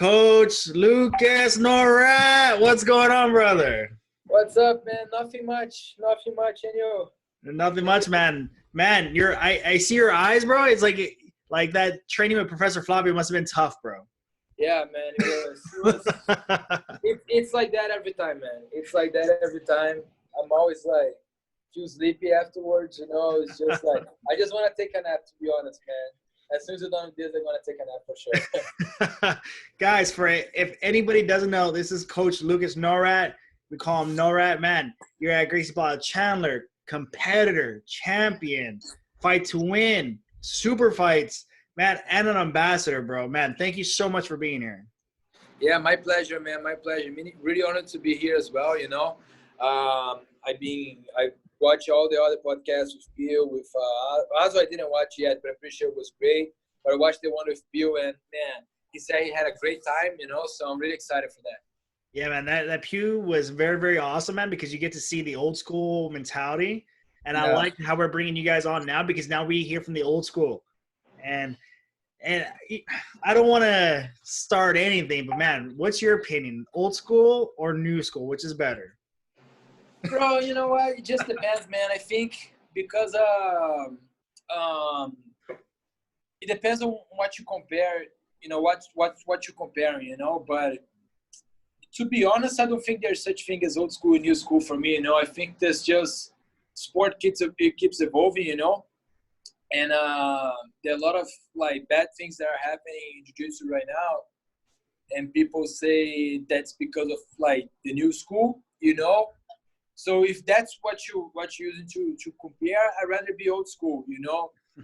Coach Lucas Norat. What's going on, brother? What's up, man? Nothing much. Nothing much. And you? Nothing much, man. Man, I see your eyes, bro. It's like that training with Professor Floppy must have been tough, bro. Yeah, man. It's like that every time, man. It's like that every time. I'm always like feel sleepy afterwards. It's just like I just want to take a nap. To be honest, man. As soon as you're done with this, I'm gonna take a nap for sure. Guys, if anybody doesn't know, this is Coach Lucas Norat. We call him Norat. Man, you're at Gracie Barra Chandler, competitor, champion, fight to win, super fights, man, and an ambassador, bro. Man, thank you so much for being here. Yeah, my pleasure, man. My pleasure. Really honored to be here as well. I watch all the other podcasts with Bill. Also I didn't watch yet, but I'm pretty sure it was great. But I watched the one with Bill, and man, he said he had a great time. So I'm really excited for that. Yeah, man, that Pew was very, very awesome, man, because you get to see the old school mentality. And I like how we're bringing you guys on now because now we hear from the old school. And I don't want to start anything, but, man, what's your opinion? Old school or new school? Which is better? Bro, you know what? It just depends, man. I think because it depends on what you compare, what you're comparing, but to be honest, I don't think there's such thing as old school and new school for me. I think there's just sport keeps evolving, and there are a lot of like bad things that are happening in jiu-jitsu right now, and people say that's because of like the new school, So if that's what you're using to compare, I'd rather be old school,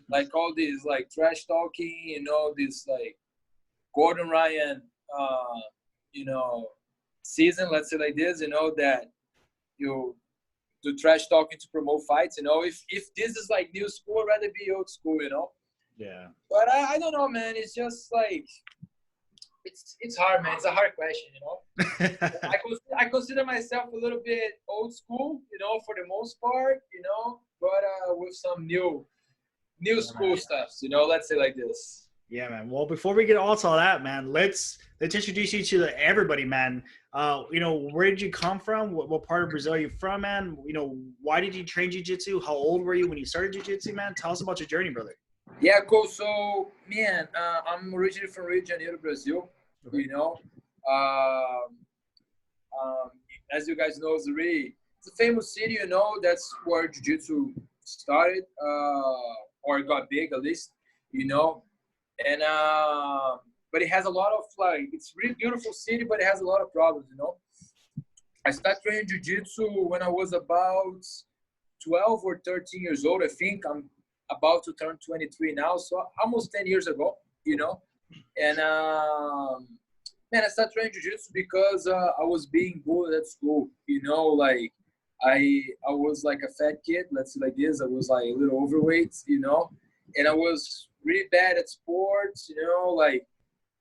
like all this like trash talking, this like Gordon Ryan, season, let's say like this, that you do trash talking to promote fights, if this is like new school, I'd rather be old school, Yeah. But I don't know, man. It's just like it's hard, man. It's a hard question, I consider myself a little bit old school, for the most part, but with some new school stuff, let's say like this. Yeah, man. Well, before we get all to all that, man, let's introduce you to everybody, man. Where did you come from? What part of Brazil are you from, man? Why did you train jiu-jitsu? How old were you when you started jiu-jitsu, man? Tell us about your journey, brother. Yeah, cool. So, man, I'm originally from Rio de Janeiro, Brazil. Okay. As you guys know, it's a famous city. That's where jiu-jitsu started, or got big at least. And but it has a lot of it's a really beautiful city, but it has a lot of problems. I started training jiu-jitsu when I was about 12 or 13 years old. I think I'm about to turn 23 now, so almost 10 years ago. And man, I started training jiu-jitsu because I was being bullied at school. Like I was like a fat kid. Let's say like this. I was like a little overweight. And I was really bad at sports, like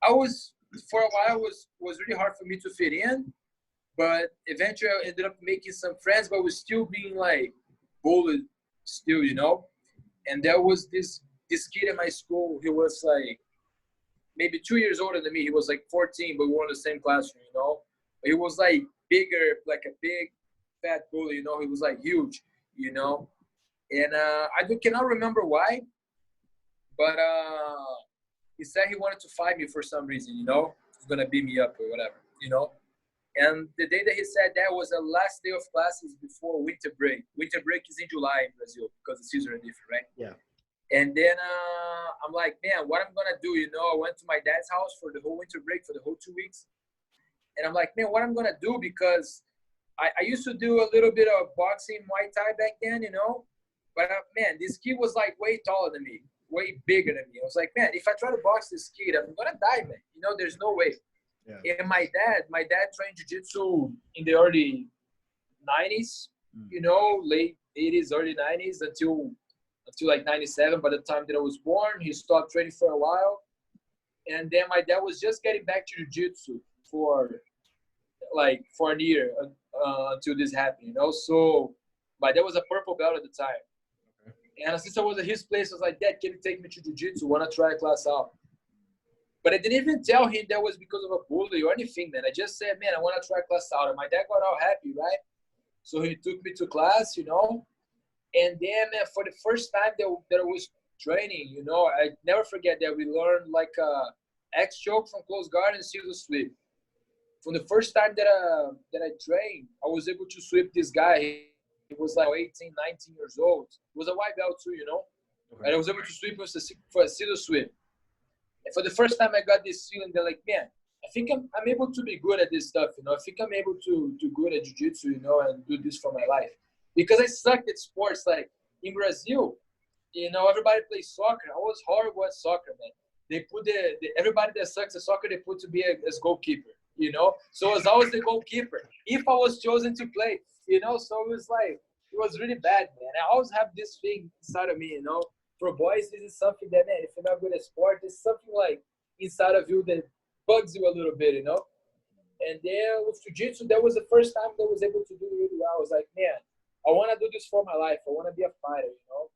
I was, for a while, was really hard for me to fit in, but eventually I ended up making some friends, but was still being like bullied still, and there was this kid in my school. He was like maybe 2 years older than me. He was like 14, but we were in the same classroom, but he was like bigger, like a big fat bully, he was like huge, and I cannot remember why. But he said he wanted to fight me for some reason, He's going to beat me up or whatever, And the day that he said that was the last day of classes before winter break. Winter break is in July in Brazil because the seasons are different, right? Yeah. And then I'm like, man, what I'm going to do, I went to my dad's house for the whole winter break, for the whole 2 weeks. And I'm like, man, what I'm going to do, because I used to do a little bit of boxing, Muay Thai back then, But, man, this kid was like way taller than me. Way bigger than me. I was like, man, if I try to box this kid, I'm gonna die, man. There's no way. Yeah. And my dad trained jiu-jitsu in the early 90s, late 80s, early 90s until like 97. By the time that I was born, he stopped training for a while. And then my dad was just getting back to jiu-jitsu for a year until this happened, So my dad was a purple belt at the time. And since I was at his place, I was like, Dad, can you take me to jiu-jitsu? Want to try a class out? But I didn't even tell him that was because of a bully or anything, man. I just said, man, I want to try class out. And my dad got all happy, right? So he took me to class, you know. And then, man, for the first time that I was training, you know, I never forget that we learned like X choke from close guard and scissor sweep. From the first time that I trained, I was able to sweep this guy. He was like 18, 19 years old. He was a white belt too, you know. Okay. And I was able to sweep for a scissor sweep. And for the first time, I got this feeling that, like, man, I think I'm able to be good at this stuff, you know. I think I'm able to do good at jiu-jitsu, you know, and do this for my life. Because I sucked at sports. Like, in Brazil, you know, everybody plays soccer. I was horrible at soccer, man. They put everybody that sucks at soccer, they put to be as goalkeeper, you know. So I was always the goalkeeper if I was chosen to play, you know. So it was like, it was really bad, man. I always have this thing inside of me, you know. For boys, this is something that, man, if you're not good at sport, there's something like inside of you that bugs you a little bit, you know. And then with jiu-jitsu, that was the first time that I was able to do really well. I was like, man, I want to do this for my life. I want to be a fighter, you know.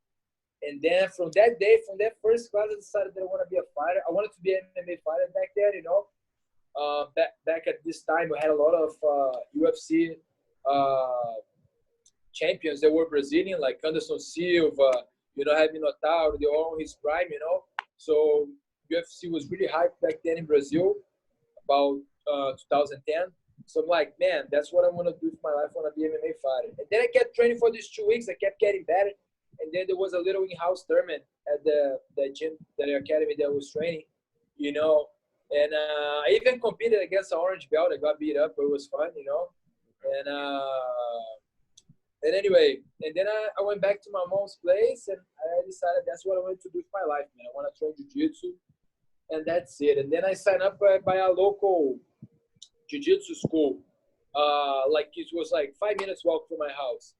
And then from that day, from that first class, I decided that I want to be a fighter. I wanted to be an MMA fighter back then, you know. Back at this time, we had a lot of UFC champions that were Brazilian, like Anderson Silva, you know, having Norat, they were on his prime, you know. So UFC was really hyped back then in Brazil, about 2010. So I'm like, man, that's what I want to do for my life. I want to be an MMA fighter. And then I kept training for these 2 weeks. I kept getting better. And then there was a little in-house tournament at the gym, the academy that I was training, you know. And I even competed against an orange belt. I got beat up, but it was fun, you know. And anyway, and then I went back to my mom's place, and I decided that's what I wanted to do with my life, man. I want to train jiu-jitsu, and that's it. And then I signed up by a local jiu-jitsu school. Like it was like 5 minutes walk from my house.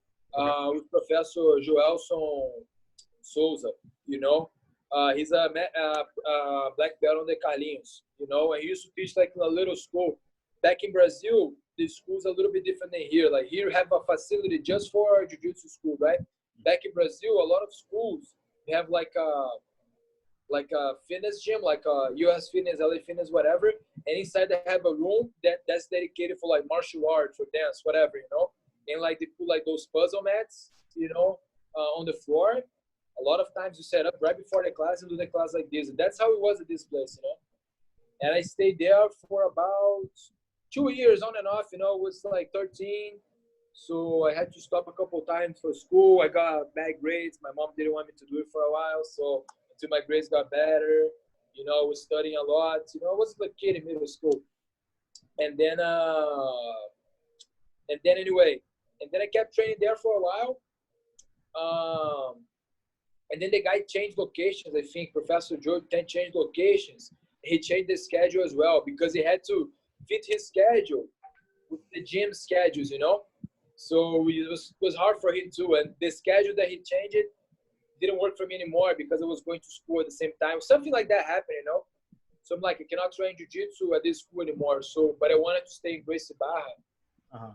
With Professor Joelson Souza, you know. He's a black belt on the Carlinhos, you know, and he used to teach like in a little school. Back in Brazil, the school's a little bit different than here. Like here, you have a facility just for jiu-jitsu school, right? Back in Brazil, a lot of schools, they have like a fitness gym, like a US Fitness, LA Fitness, whatever. And inside they have a room that's dedicated for like martial arts or dance, whatever, you know. And like they put like those puzzle mats, you know, on the floor. A lot of times you set up right before the class and do the class like this. And that's how it was at this place, you know. And I stayed there for about 2 years on and off, you know. It was like 13. So I had to stop a couple of times for school. I got bad grades. My mom didn't want me to do it for a while. So until my grades got better, you know, I was studying a lot. You know, I was a kid in middle school. And then anyway, and then I kept training there for a while. And then the guy changed locations. I think Professor George changed locations. He changed the schedule as well because he had to fit his schedule with the gym schedules, you know. So it was hard for him too. And the schedule that he changed it didn't work for me anymore because I was going to school at the same time. Something like that happened, you know. So I'm like, I cannot train jiu-jitsu at this school anymore. So, but I wanted to stay in Gracie Barra.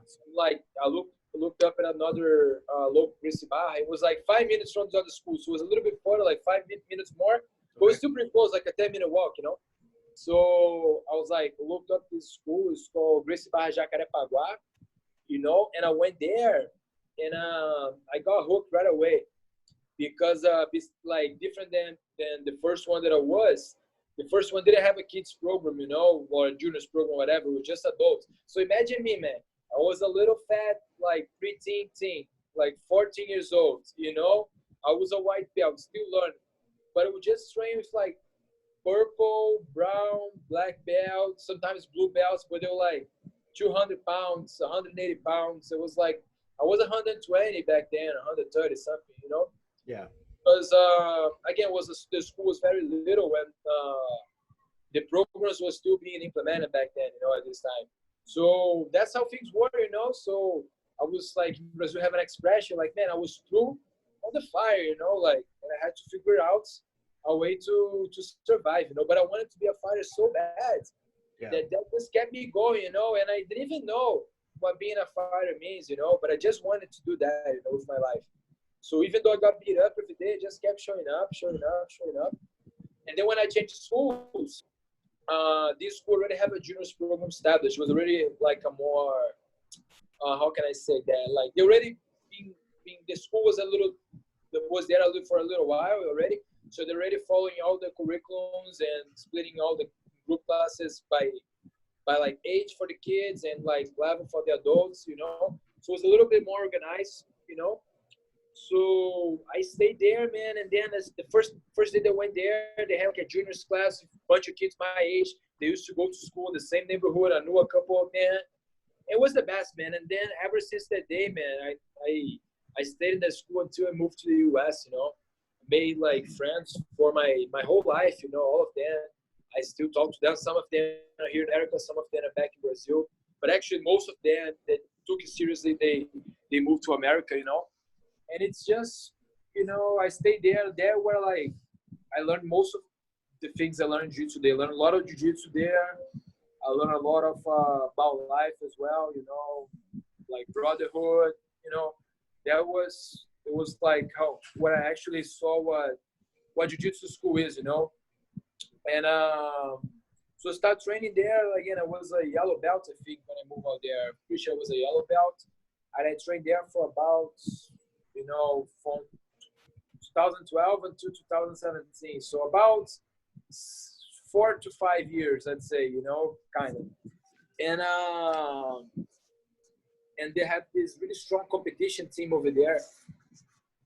So I'm like, I looked up at another local Gracie Barra. It was like 5 minutes from the other school. So it was a little bit further, like 5 minutes more. But it was still pretty close, like a 10-minute walk, you know. So I was like, looked up this school. It's called Gracie Barra Jacarepaguá, you know. And I went there, and I got hooked right away because it's like different than the first one that I was. The first one didn't have a kids program, you know, or a juniors program, whatever. It was just adults. So imagine me, man. I was a little fat, like preteen teen, like 14 years old, you know. I was a white belt, still learning. But I would just train with like purple, brown, black belts, sometimes blue belts, but they were like 200 pounds, 180 pounds. It was like, I was 120 back then, 130 something, you know. Yeah. Because, again, the school was very little when the programs were still being implemented back then, you know, at this time. So that's how things were, you know. So I was like, Brazil have an expression, like, man, I was through on the fire, you know, like, and I had to figure out a way to survive, you know. But I wanted to be a fighter so bad that just kept me going, you know. And I didn't even know what being a fighter means, you know, but I just wanted to do that, you know, with my life. So even though I got beat up every day, I just kept showing up. And then when I changed schools, this school already have a juniors program established. It was already like a more, how can I say that? Like they already being the school was was there for a little while already. So they're already following all the curriculums and splitting all the group classes by like age for the kids and like level for the adults, you know. So it was a little bit more organized, you know. So I stayed there, man. And then as the first day they went there, they had like a juniors class, a bunch of kids my age. They used to go to school in the same neighborhood. I knew a couple of them. It was the best, man. And then ever since that day, man, I stayed in that school until I moved to the U.S. You know, made like friends for my whole life. You know, all of them. I still talk to them. Some of them are here in America. Some of them are back in Brazil. But actually, most of them that took it seriously, they moved to America. You know, and it's just, you know, I stayed there. There where like I learned most of the things I learned in jiu-jitsu. They learned a lot of jiu-jitsu there. I learned a lot of about life as well. You know, like brotherhood. You know, it was like how what I actually saw what jiu-jitsu school is. You know, and so I started training there. Again, I was a yellow belt, I think, when I moved out there. Pretty sure I was a yellow belt. And I trained there for about, you know, from 2012 until 2017. So about 4 to 5 years, I'd say, you know, kind of. And they had this really strong competition team over there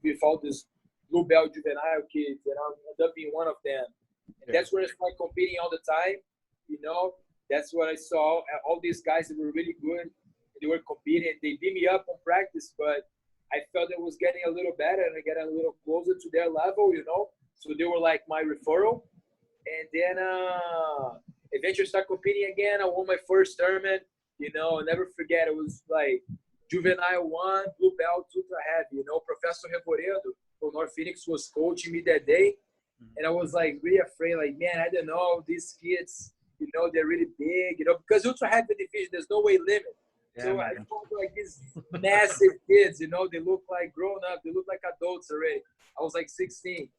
with all these blue belt juvenile kids, and I ended up being one of them. And that's where I started competing all the time. You know, that's what I saw. All these guys that were really good. They were competing. They beat me up on practice, but I felt it was getting a little better and I got a little closer to their level, you know. So they were like my referral. And then eventually started competing again. I won my first tournament. You know, I'll never forget. It was like Juvenile 1, blue belt, ultra heavy. You know, Professor Revoredo from North Phoenix was coaching me that day. And I was like really afraid, like, man, I don't know, these kids, you know, they're really big, you know, because ultra heavy division, there's no weight limit. Yeah, so man. I felt like these massive kids, you know, they look like grown up, they look like adults already. I was like 16.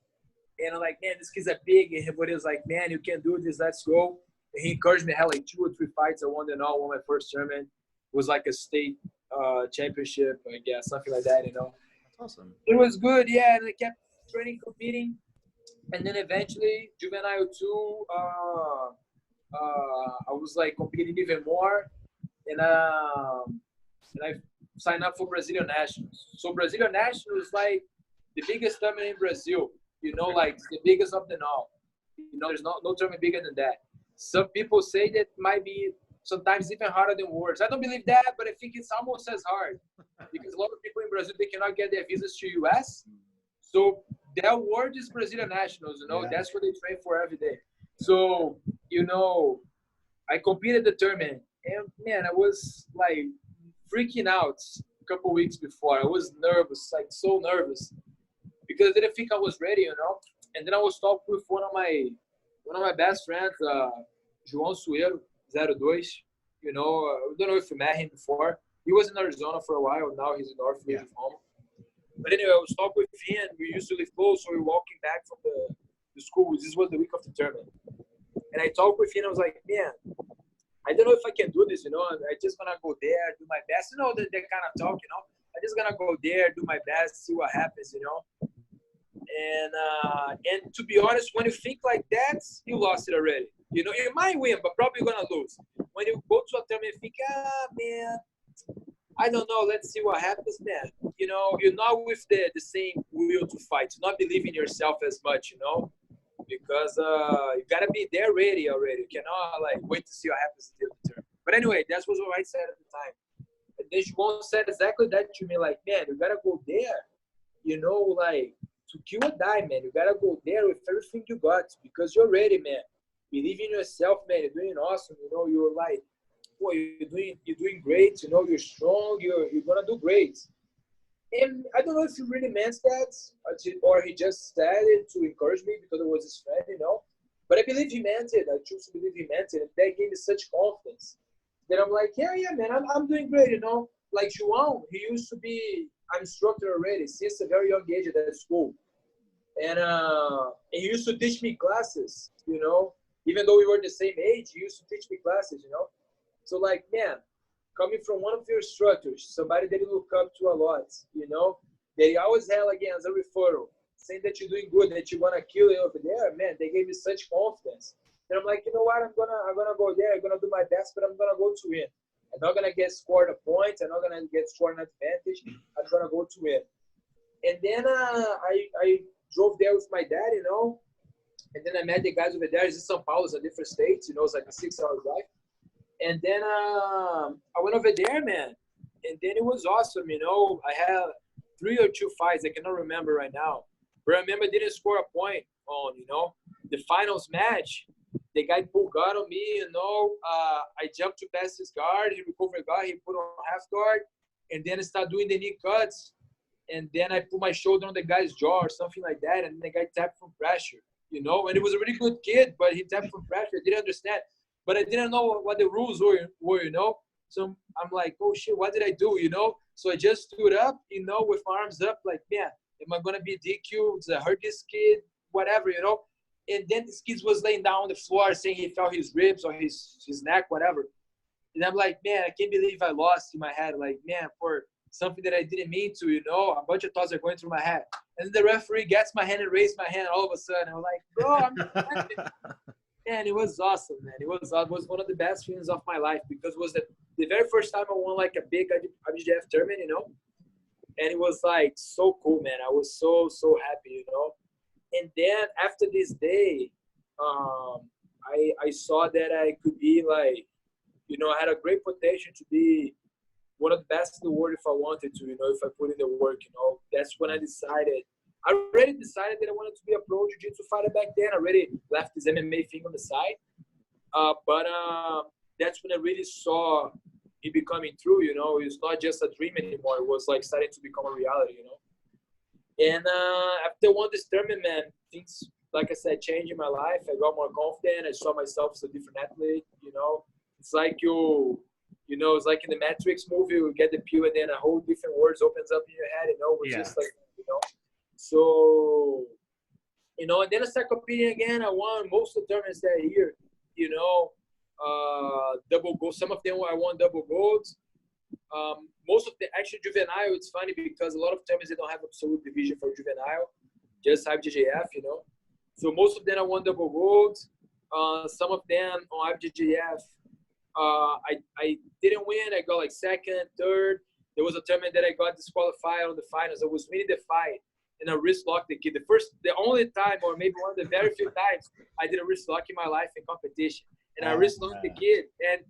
And I'm like, man, these kids are big. And everybody was like, man, you can do this, let's go. And he encouraged me. I had like 2 or 3 fights. I won them all. Won my first tournament. It was like a state championship, I guess, something like that, you know. That's awesome. It was good, yeah. And I kept training, competing. And then eventually, Juvenile 2, I was like competing even more. And I signed up for Brazilian Nationals. So Brazilian Nationals is like the biggest tournament in Brazil. You know, like the biggest of them all. You know, there's no tournament bigger than that. Some people say that might be sometimes even harder than Worlds. I don't believe that, but I think it's almost as hard. Because a lot of people in Brazil, they cannot get their visas to US. So their World is Brazilian Nationals, you know. Yeah. That's what they train for every day. So, you know, I competed the tournament. And, man, I was, like, freaking out a couple weeks before. I was nervous, like, so nervous. Because I didn't think I was ready, you know. And then I was talking with one of my best friends, João Sueiro, 02. You know, I don't know if you met him before. He was in Arizona for a while. Now he's in North Phoenix home. But anyway, I was talking with him. We used to live close, so we were walking back from the school. This was the week of the tournament. And I talked with him. I was like, man, I don't know if I can do this, you know. I'm just going to go there, do my best. You know, that kind of talk, you know. I'm just going to go there, do my best, see what happens, you know. And to be honest, when you think like that, you lost it already. You know, you might win, but probably going to lose. When you go to a tournament and think, man, I don't know, let's see what happens, man. You know, you're not with the same will to fight. You're not believing in yourself as much, you know, because you got to be there ready already. You cannot, like, wait to see what happens until the turn. But anyway, that's what I said at the time. And then João said exactly that to me, like, man, you got to go there, you know, like, to kill or die, man. You got to go there with everything you got because you're ready, man. Believe in yourself, man. You're doing awesome. You know, you're like, boy, you're doing great. You know, you're strong. You're gonna do great. And I don't know if he really meant that, or he just said it to encourage me because it was his friend, you know. But I believe he meant it. I choose to believe he meant it, and that gave me such confidence that I'm like, yeah, man, I'm doing great, you know. Like João, he used to be an instructor already since a very young age at that school, and he used to teach me classes, you know. even though we were the same age, he used to teach me classes, you know. So like, man, coming from one of your instructors, somebody that you look up to a lot, you know, they always had, again, as a referral, saying that you're doing good, that you want to kill it over there, man, they gave me such confidence. And I'm like, you know what, I'm gonna go there, I'm gonna do my best, but I'm gonna go to win. I'm not gonna get scored a point, I'm not gonna get scored an advantage, I'm gonna go to win. And then I drove there with my dad, you know, and then I met the guys over there. It's in São Paulo, it's a different state, you know, it's like a 6-hour drive. And then I went over there, man, and then it was awesome, you know. I had 3 or 2 fights, I cannot remember right now, but I remember I didn't score a point on, you know, the finals match. The guy pulled guard on me, you know. I jumped to pass his guard, he recovered guard, he put on half guard, and then I started doing the knee cuts, and then I put my shoulder on the guy's jaw or something like that, and the guy tapped from pressure, you know. And it was a really good kid, but he tapped from pressure. I didn't understand. But I didn't know what the rules were, you know. So I'm like, oh, shit, what did I do, you know? So I just stood up, you know, with my arms up, like, man, am I going to be DQ? Did I hurt this kid? Whatever, you know. And then this kid was laying down on the floor saying he felt his ribs or his neck, whatever. And I'm like, man, I can't believe I lost in my head. Like, man, for something that I didn't mean to, you know, a bunch of thoughts are going through my head. And the referee gets my hand and raised my hand all of a sudden. I'm like, bro, I'm man, it was awesome, man. It was one of the best feelings of my life because it was the very first time I won like a big IBJJF tournament, you know. And it was like so cool, man. I was so happy, you know. And then after this day, I saw that I could be like, you know, I had a great potential to be one of the best in the world if I wanted to, you know, if I put in the work, you know. That's when I decided. I already decided that I wanted to be a pro jiu-jitsu fighter back then. I already left this MMA thing on the side. But that's when I really saw it becoming true, you know. It's not just a dream anymore. It was like starting to become a reality, you know. And after I won this tournament, man, things, like I said, changed in my life. I got more confident. I saw myself as a different athlete, you know. It's like you know, it's like in the Matrix movie, you get the pill and then a whole different world opens up in your head, you know. It's just like, you know. So, you know, and then I started competing again. I won most of the tournaments that year, you know, double gold. Some of them I won double golds. Most of the actual juvenile, it's funny because a lot of tournaments they don't have absolute division for juvenile, just IBJJF, you know. So most of them I won double golds. Some of them on IBJJF, I didn't win. I got like second, third. There was a tournament that I got disqualified on the finals. I was winning the fight. And I wrist locked the kid. The only time, or maybe one of the very few times, I did a wrist lock in my life in competition. And I wrist locked the kid. And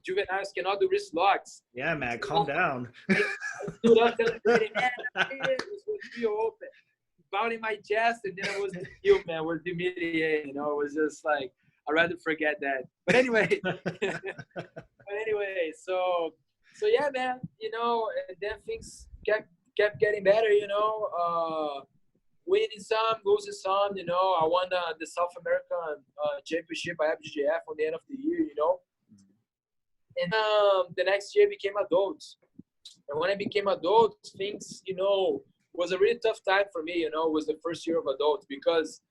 juveniles cannot do wrist locks. Yeah, man, calm down. I stood up and I said, man, it was real open. Pounding my chest, and then I was DQ, man. I was humiliated, you know. It was just like, I'd rather forget that. But anyway, so yeah, man, you know, and then things kept getting better, you know, winning some, losing some, you know. I won the South American championship by IBJJF on the end of the year, you know. And the next year I became adults. And when I became adult, things, you know, was a really tough time for me, you know. It was the first year of adult because,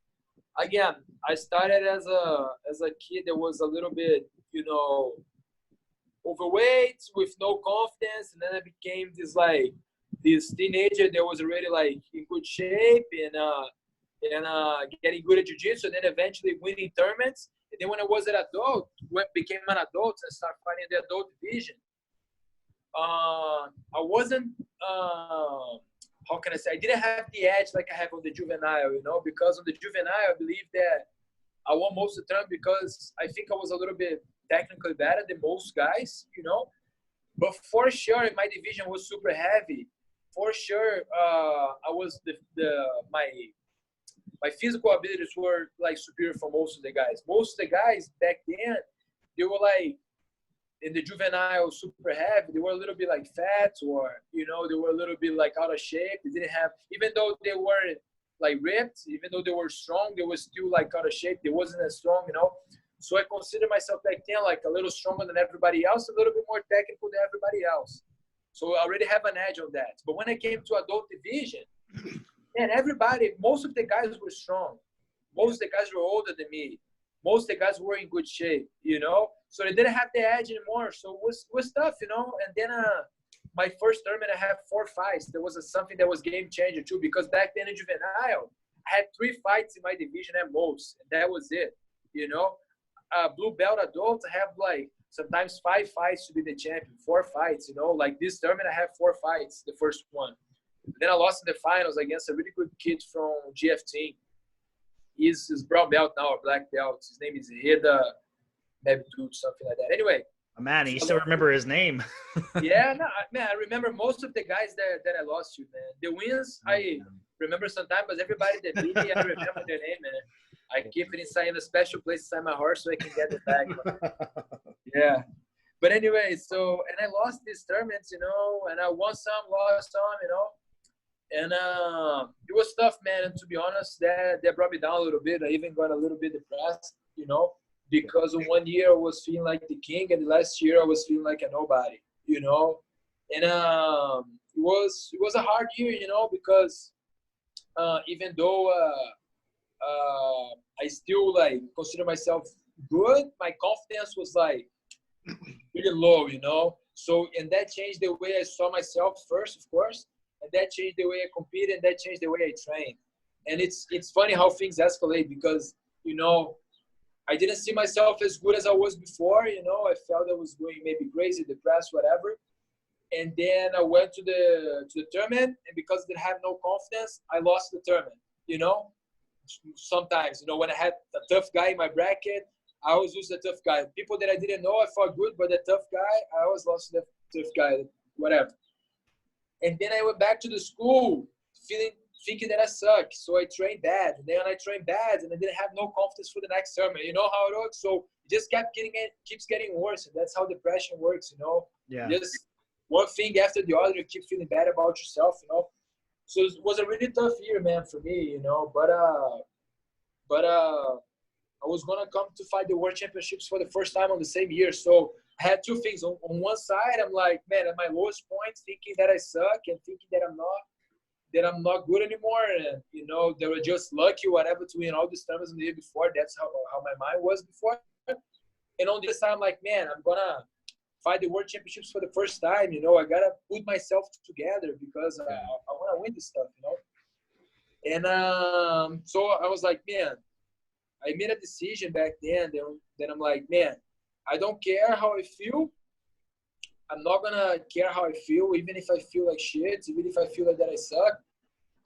again, I started as a kid that was a little bit, you know, overweight with no confidence, and then I became this teenager that was already like in good shape and getting good at jiu-jitsu, and then eventually winning tournaments. And then when I was an adult, became an adult and started fighting the adult division, I wasn't, how can I say, I didn't have the edge like I have on the juvenile, you know, because on the juvenile, I believe that I won most of the time because I think I was a little bit technically better than most guys, you know. But for sure, my division was super heavy. For sure, I was my physical abilities were like superior for most of the guys. Most of the guys back then, they were like in the juvenile super heavy. They were a little bit like fat, or you know, they were a little bit like out of shape. They didn't have, even though they were like ripped, even though they were strong, they were still like out of shape. They wasn't as strong, you know. So I consider myself back then like a little stronger than everybody else, a little bit more technical than everybody else. So I already have an edge on that. But when I came to adult division, man, most of the guys were strong. Most of the guys were older than me. most of the guys were in good shape, you know. So they didn't have the edge anymore. So it was tough, you know. And then my first tournament, I had 4 fights. There was something that was game changer too, because back then in juvenile, I had 3 fights in my division at most, and that was it, you know. Blue belt adult, I have like sometimes 5 fights to be the champion, 4 fights, you know. Like this tournament, I have 4 fights, the first one. Then I lost in the finals against a really good kid from GF team. He's brown belt now, or black belt. His name is Hida, maybe something like that. Anyway. Man, you still remember his name. Yeah, no, man, I remember most of the guys that I lost to, man. The wins, I remember sometimes, but everybody that beat me, I remember their name, man. I keep it inside a special place inside my heart so I can get it back. Yeah. But anyway, so, and I lost these tournaments, you know, and I won some, lost some, you know. And it was tough, man. And to be honest, that brought me down a little bit. I even got a little bit depressed, you know, because in 1 year I was feeling like the king, and the last year I was feeling like a nobody, you know. And it was a hard year, you know, because even though I still like consider myself good, my confidence was like really low, you know. So, and that changed the way I saw myself first, of course. And that changed the way I compete, and that changed the way I train. And it's funny how things escalate because, you know, I didn't see myself as good as I was before, you know. I felt I was going maybe crazy, depressed, whatever. And then I went to the tournament, and because I didn't have no confidence, I lost the tournament, you know. Sometimes, you know, when I had a tough guy in my bracket, I always lose the tough guy. People that I didn't know, I fought good, but the tough guy, I always lost the tough guy, whatever. And then I went back to the school thinking that I suck. So I trained bad. And then I trained bad, and I didn't have no confidence for the next tournament. You know how it works? So it just keeps getting worse. And that's how depression works, you know? Yeah. Just one thing after the other, you keep feeling bad about yourself, you know? So it was a really tough year, man, for me, you know? But I was going to come to fight the World Championships for the first time on the same year. So I had 2 things. On one side, I'm like, man, at my lowest point, thinking that I suck and thinking that I'm not good anymore. And, you know, they were just lucky, whatever, to win all these tournaments the year before. That's how my mind was before. And on this side, I'm like, man, I'm going to fight the World Championships for the first time. You know, I got to put myself together because I want to win this stuff, you know. And so I was like, man, I made a decision back then. Then I'm like, man, I don't care how I feel. I'm not going to care how I feel, even if I feel like shit, even if I feel like that I suck.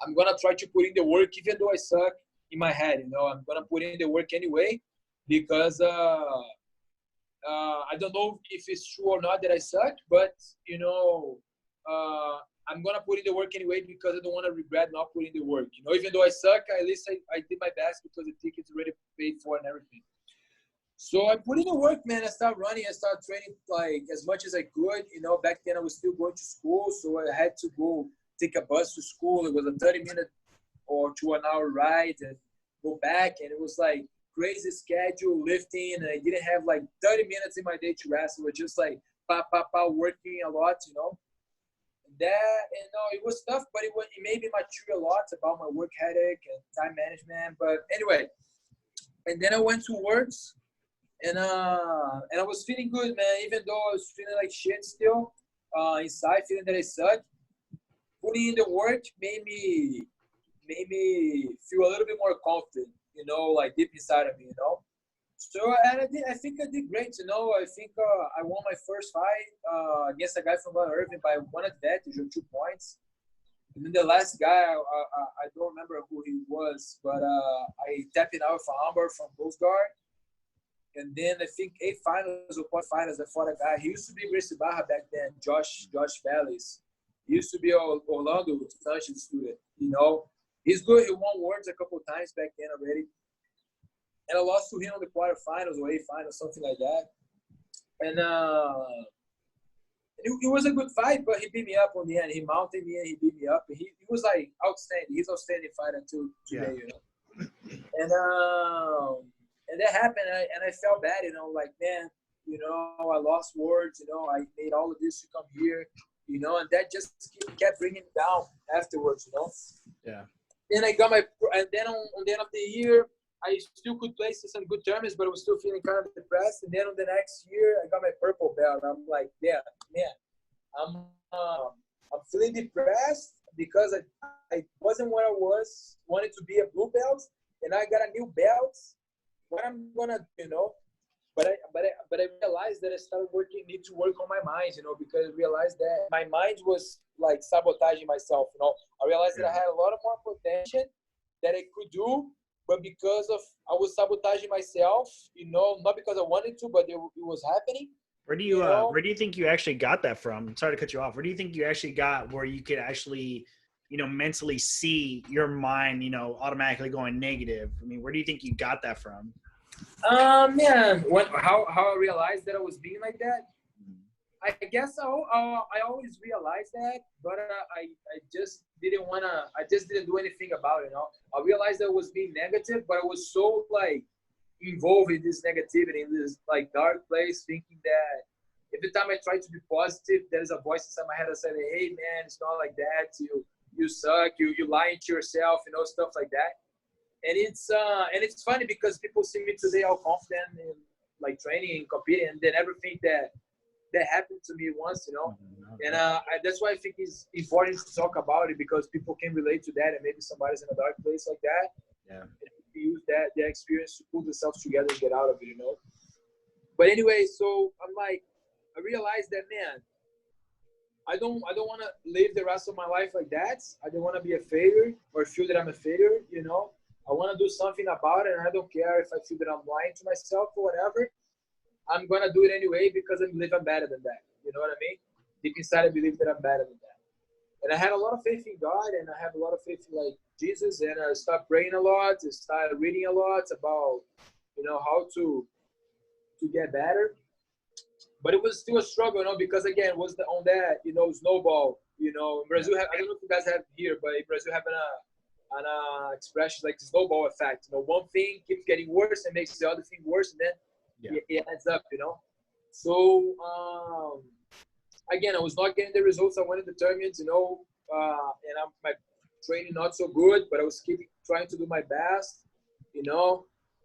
I'm going to try to put in the work, even though I suck in my head, you know. I'm going to put in the work anyway because I don't know if it's true or not that I suck, but, you know, I'm going to put in the work anyway because I don't want to regret not putting the work. You know, even though I suck, at least I did my best because the ticket's already paid for and everything. So I put in the work, man. I started running. I started training like as much as I could. You know, back then I was still going to school, so I had to go take a bus to school. It was a 30-minute or to an hour ride and go back. And it was like crazy schedule, lifting. And I didn't have like 30 minutes in my day to rest. It was just like working a lot, you know. It was tough, but it made me mature a lot about my work ethic and time management. But anyway, and then I went to Worlds. And I was feeling good, man, even though I was feeling like shit still inside, feeling that I suck. Putting in the work made me feel a little bit more confident, you know, like deep inside of me, you know. So I think I did great, you know. I think I won my first fight against a guy from Van Irving by one advantage of 2 points. And then the last guy, I don't remember who he was, but I tapped it out for Amber from Coast Guard. And then I think 8 finals or quarterfinals, I fought a guy. He used to be Gracie Barra back then, Josh Vallis. He used to be Orlando Sanchez student, you know. He's good. He won Worlds a couple of times back then already. And I lost to him on the quarterfinals or 8 finals, something like that. And it was a good fight, but he beat me up on the end. He mounted me and he beat me up. And he was like outstanding. He's outstanding fighter until today, you know. And that happened, and I felt bad, you know, like, man, you know, I lost Worlds, you know, I made all of this to come here, you know, and that just kept bringing me down afterwards, you know. Yeah. Then and then on the end of the year, I still could place in some good terms, but I was still feeling kind of depressed. And then on the next year, I got my purple belt. I'm like, yeah, man, I'm feeling depressed because I wasn't what I was wanted to be a blue belt, and I got a new belt. What I'm gonna do, but I realized that I started need to work on my mind, because I realized that my mind was like sabotaging myself. I realized that I had a lot of more potential that I could do, but because of I was sabotaging myself, not because I wanted to, but it was happening. Where do you think you actually got that from? Sorry to cut you off. Where do you think you actually got where you could actually, mentally see your mind, automatically going negative? I mean, where do you think you got that from? Man, how I realized that I was being like that. I guess I always realized that, but I just didn't wanna. I just didn't do anything about it. I realized that I was being negative, but I was so like involved in this negativity, in this like dark place, thinking that every time I try to be positive, there's a voice inside my head that said, "Hey, man, it's not like that. You suck. You lying to yourself. Stuff like that." And it's funny because people see me today all confident in like training and competing, and they never think that happened to me once, and that's why I think it's important to talk about it, because people can relate to that, and maybe somebody's in a dark place like that, and use their experience to pull themselves together and get out of it, But anyway, so I'm like, I realized that, man, I don't want to live the rest of my life like that. I don't want to be a failure or feel that I'm a failure, I want to do something about it, and I don't care if I feel that I'm lying to myself or whatever. I'm going to do it anyway because I believe I'm better than that. You know what I mean? Deep inside, I believe that I'm better than that. And I had a lot of faith in God, and I have a lot of faith in like Jesus, and I started praying a lot, I started reading a lot about, how to get better. But it was still a struggle, because again, it was on that, snowball, in Brazil, I don't know if you guys have here, but in Brazil have an expression like snowball effect. One thing keeps getting worse and makes the other thing worse, and then it adds up, So again, I was not getting the results I wanted, determined, and my training not so good, but I was trying to do my best,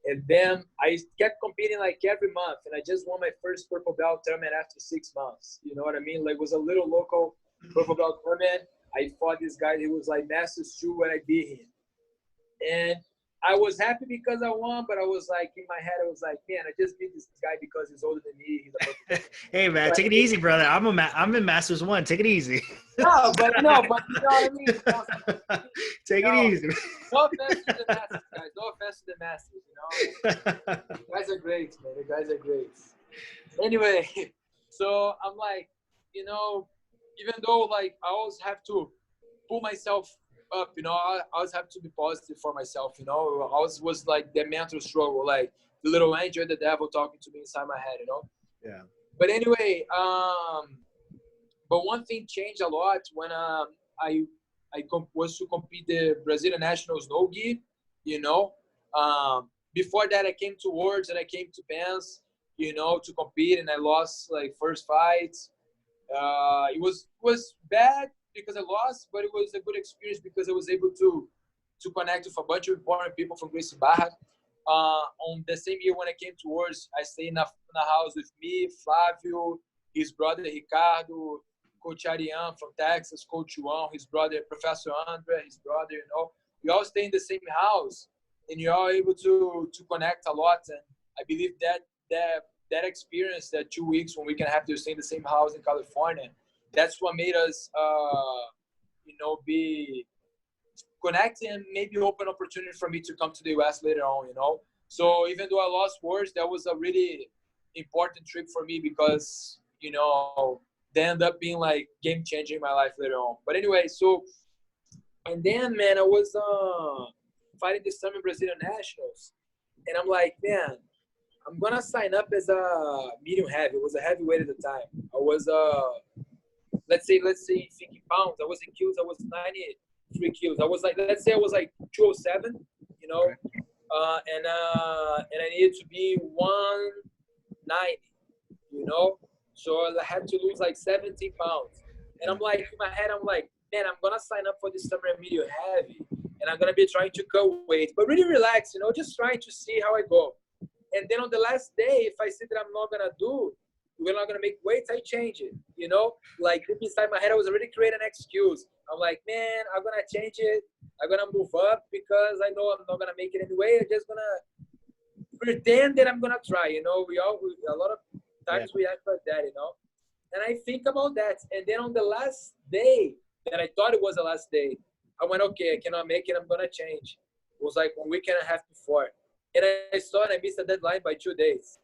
And then I kept competing like every month, and I just won my first purple belt tournament after 6 months. You know what I mean? Like, it was a little local purple belt tournament. I fought this guy. He was like Masters 2 when I beat him. And I was happy because I won, but I was like, in my head, I was like, man, I just beat this guy because he's older than me. He's a purple belt. Hey, man, take it easy, brother. I'm in Masters 1. Take it easy. But you know what I mean? Take it easy. No offense to the Masters, guys. No offense to the Masters, The guys are great, man. The guys are great. Anyway, so I'm like, even though like I always have to pull myself up, I always have to be positive for myself, I always was like the mental struggle, like the little angel, the devil talking to me inside my head, Yeah. But anyway, but one thing changed a lot when I was to compete the Brazilian Nationals no-gi, Before that, I came to Worlds and I came to Pens, to compete, and I lost like first fights. It was bad because I lost, but it was a good experience because I was able to connect with a bunch of important people from Gracie Barra. On the same year when I came to Worlds, I stayed in a house with me, Flavio, his brother Ricardo, Coach Ariane from Texas, Coach Juan, his brother, Professor Andre, his brother, We all stay in the same house, and you are able to connect a lot. And I believe that experience, that 2 weeks when we can have to stay in the same house in California, that's what made us, be connected and maybe open opportunity for me to come to the US later on, So even though I lost Worlds, that was a really important trip for me because, they end up being like game changing in my life later on. But anyway, so, and then, man, I was fighting this time in Brazilian Nationals, and I'm like, man, I'm gonna sign up as a medium heavy. It was a heavyweight at the time. I was let's say thinking pounds. I was in kilos. I was 93 kilos. I was like, let's say I was like 207, and I needed to be 190, So I had to lose like 17 pounds. And I'm like, in my head, I'm like, man, I'm gonna sign up for this summer medium heavy. and I'm gonna be trying to cut weight, but really relax, you know, just trying to see how I go. And then on the last day, if I see that we're not gonna make weights, I change it. You know, like deep inside my head, I was already creating an excuse. I'm like, man, I'm gonna change it. I'm gonna move up because I know I'm not gonna make it anyway. I'm just gonna pretend that I'm gonna try. You know, a lot of times we act like that. You know, and I think about that. And then on the last day that I thought it was the last day, I went, okay, I cannot make it. I'm gonna change. It was like 1 week and a half before. And I saw and I missed the deadline by 2 days.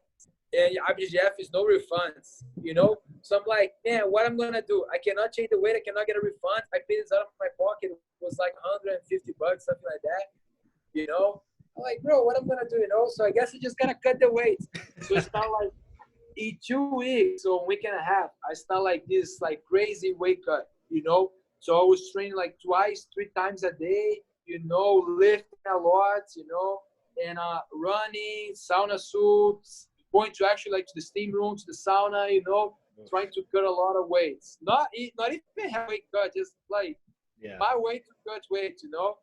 And IBGF is no refunds, you know? So I'm like, man, what I'm gonna do? I cannot change the weight, I cannot get a refund. I paid this out of my pocket. It was like $150, something like that, you know? I'm like, bro, what I'm gonna do, you know? So I guess I just gotta cut the weight. So it's not like in 2 weeks or a week and a half, I start like this like crazy weight cut, you know? So I was training like 2-3 times a day, you know, lifting a lot, you know, and running, sauna suits, going to actually like to the steam room, to the sauna, you know, trying to cut a lot of weights. Not even have weight cut, just like my way to cut weight, you know.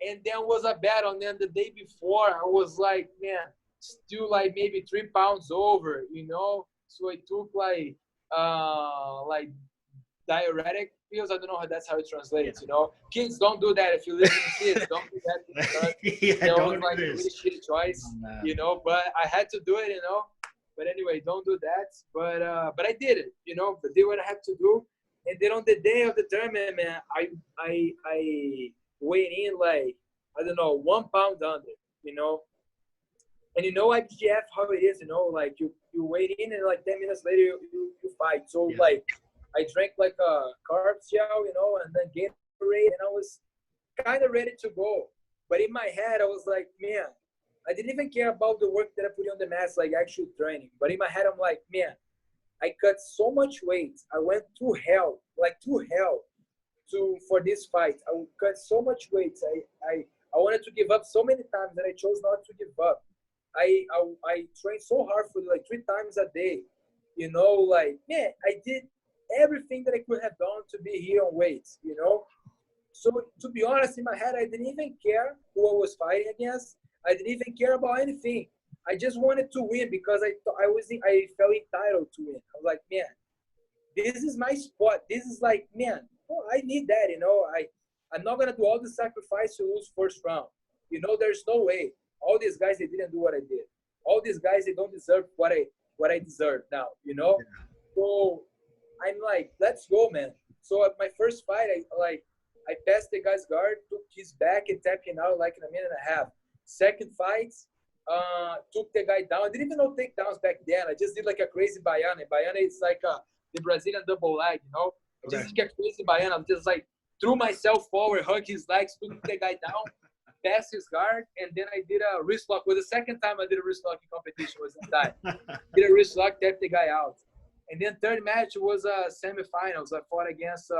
And then was a battle. And then the day before, I was like, man, still like maybe 3 pounds over, you know. So I took like diuretic pills. I don't know how that's how it translates, you know. Kids, don't do that. If you listen to kids, don't do that because that was like a really shitty choice, you know. But I had to do it, you know. But anyway, don't do that. But I did it, you know. But did what I had to do. And then on the day of the tournament, man, I weighed in like, I don't know, 1 pound under, you know. And you know IBGF how it is, you know, like you weigh in and like 10 minutes later you fight. So like I drank like a carb gel, you know, and then Gatorade, and I was kind of ready to go. But in my head, I was like, man, I didn't even care about the work that I put on the mats, like actual training. But in my head, I'm like, man, I cut so much weight. I went through hell for this fight. I cut so much weight. I wanted to give up so many times that I chose not to give up. I trained so hard for like 3 times a day, you know, like, man, I did everything that I could have done to be here on weights, you know. So to be honest, in my head, I didn't even care who I was fighting against. I didn't even care about anything. I just wanted to win because I felt entitled to win. I was like, man, this is my spot. This is like, man, oh, I need that, you know. I'm not gonna do all the sacrifice to lose first round. You know, there's no way. All these guys, they didn't do what I did. All these guys, they don't deserve what I deserve now, you know. So I'm like, let's go, man. So at my first fight, I passed the guy's guard, took his back and tapped him out like in a minute and a half. Second fight, took the guy down. I didn't even know takedowns back then. I just did like a crazy baiana. Baiana is like the Brazilian double leg, you know. Just get crazy baiana. I'm just like threw myself forward, hugged his legs, took the guy down, passed his guard, and then I did a wrist lock. Was the second time I did a wrist lock in competition was that time. Did a wrist lock, tapped the guy out. And then third match was semifinals. I fought against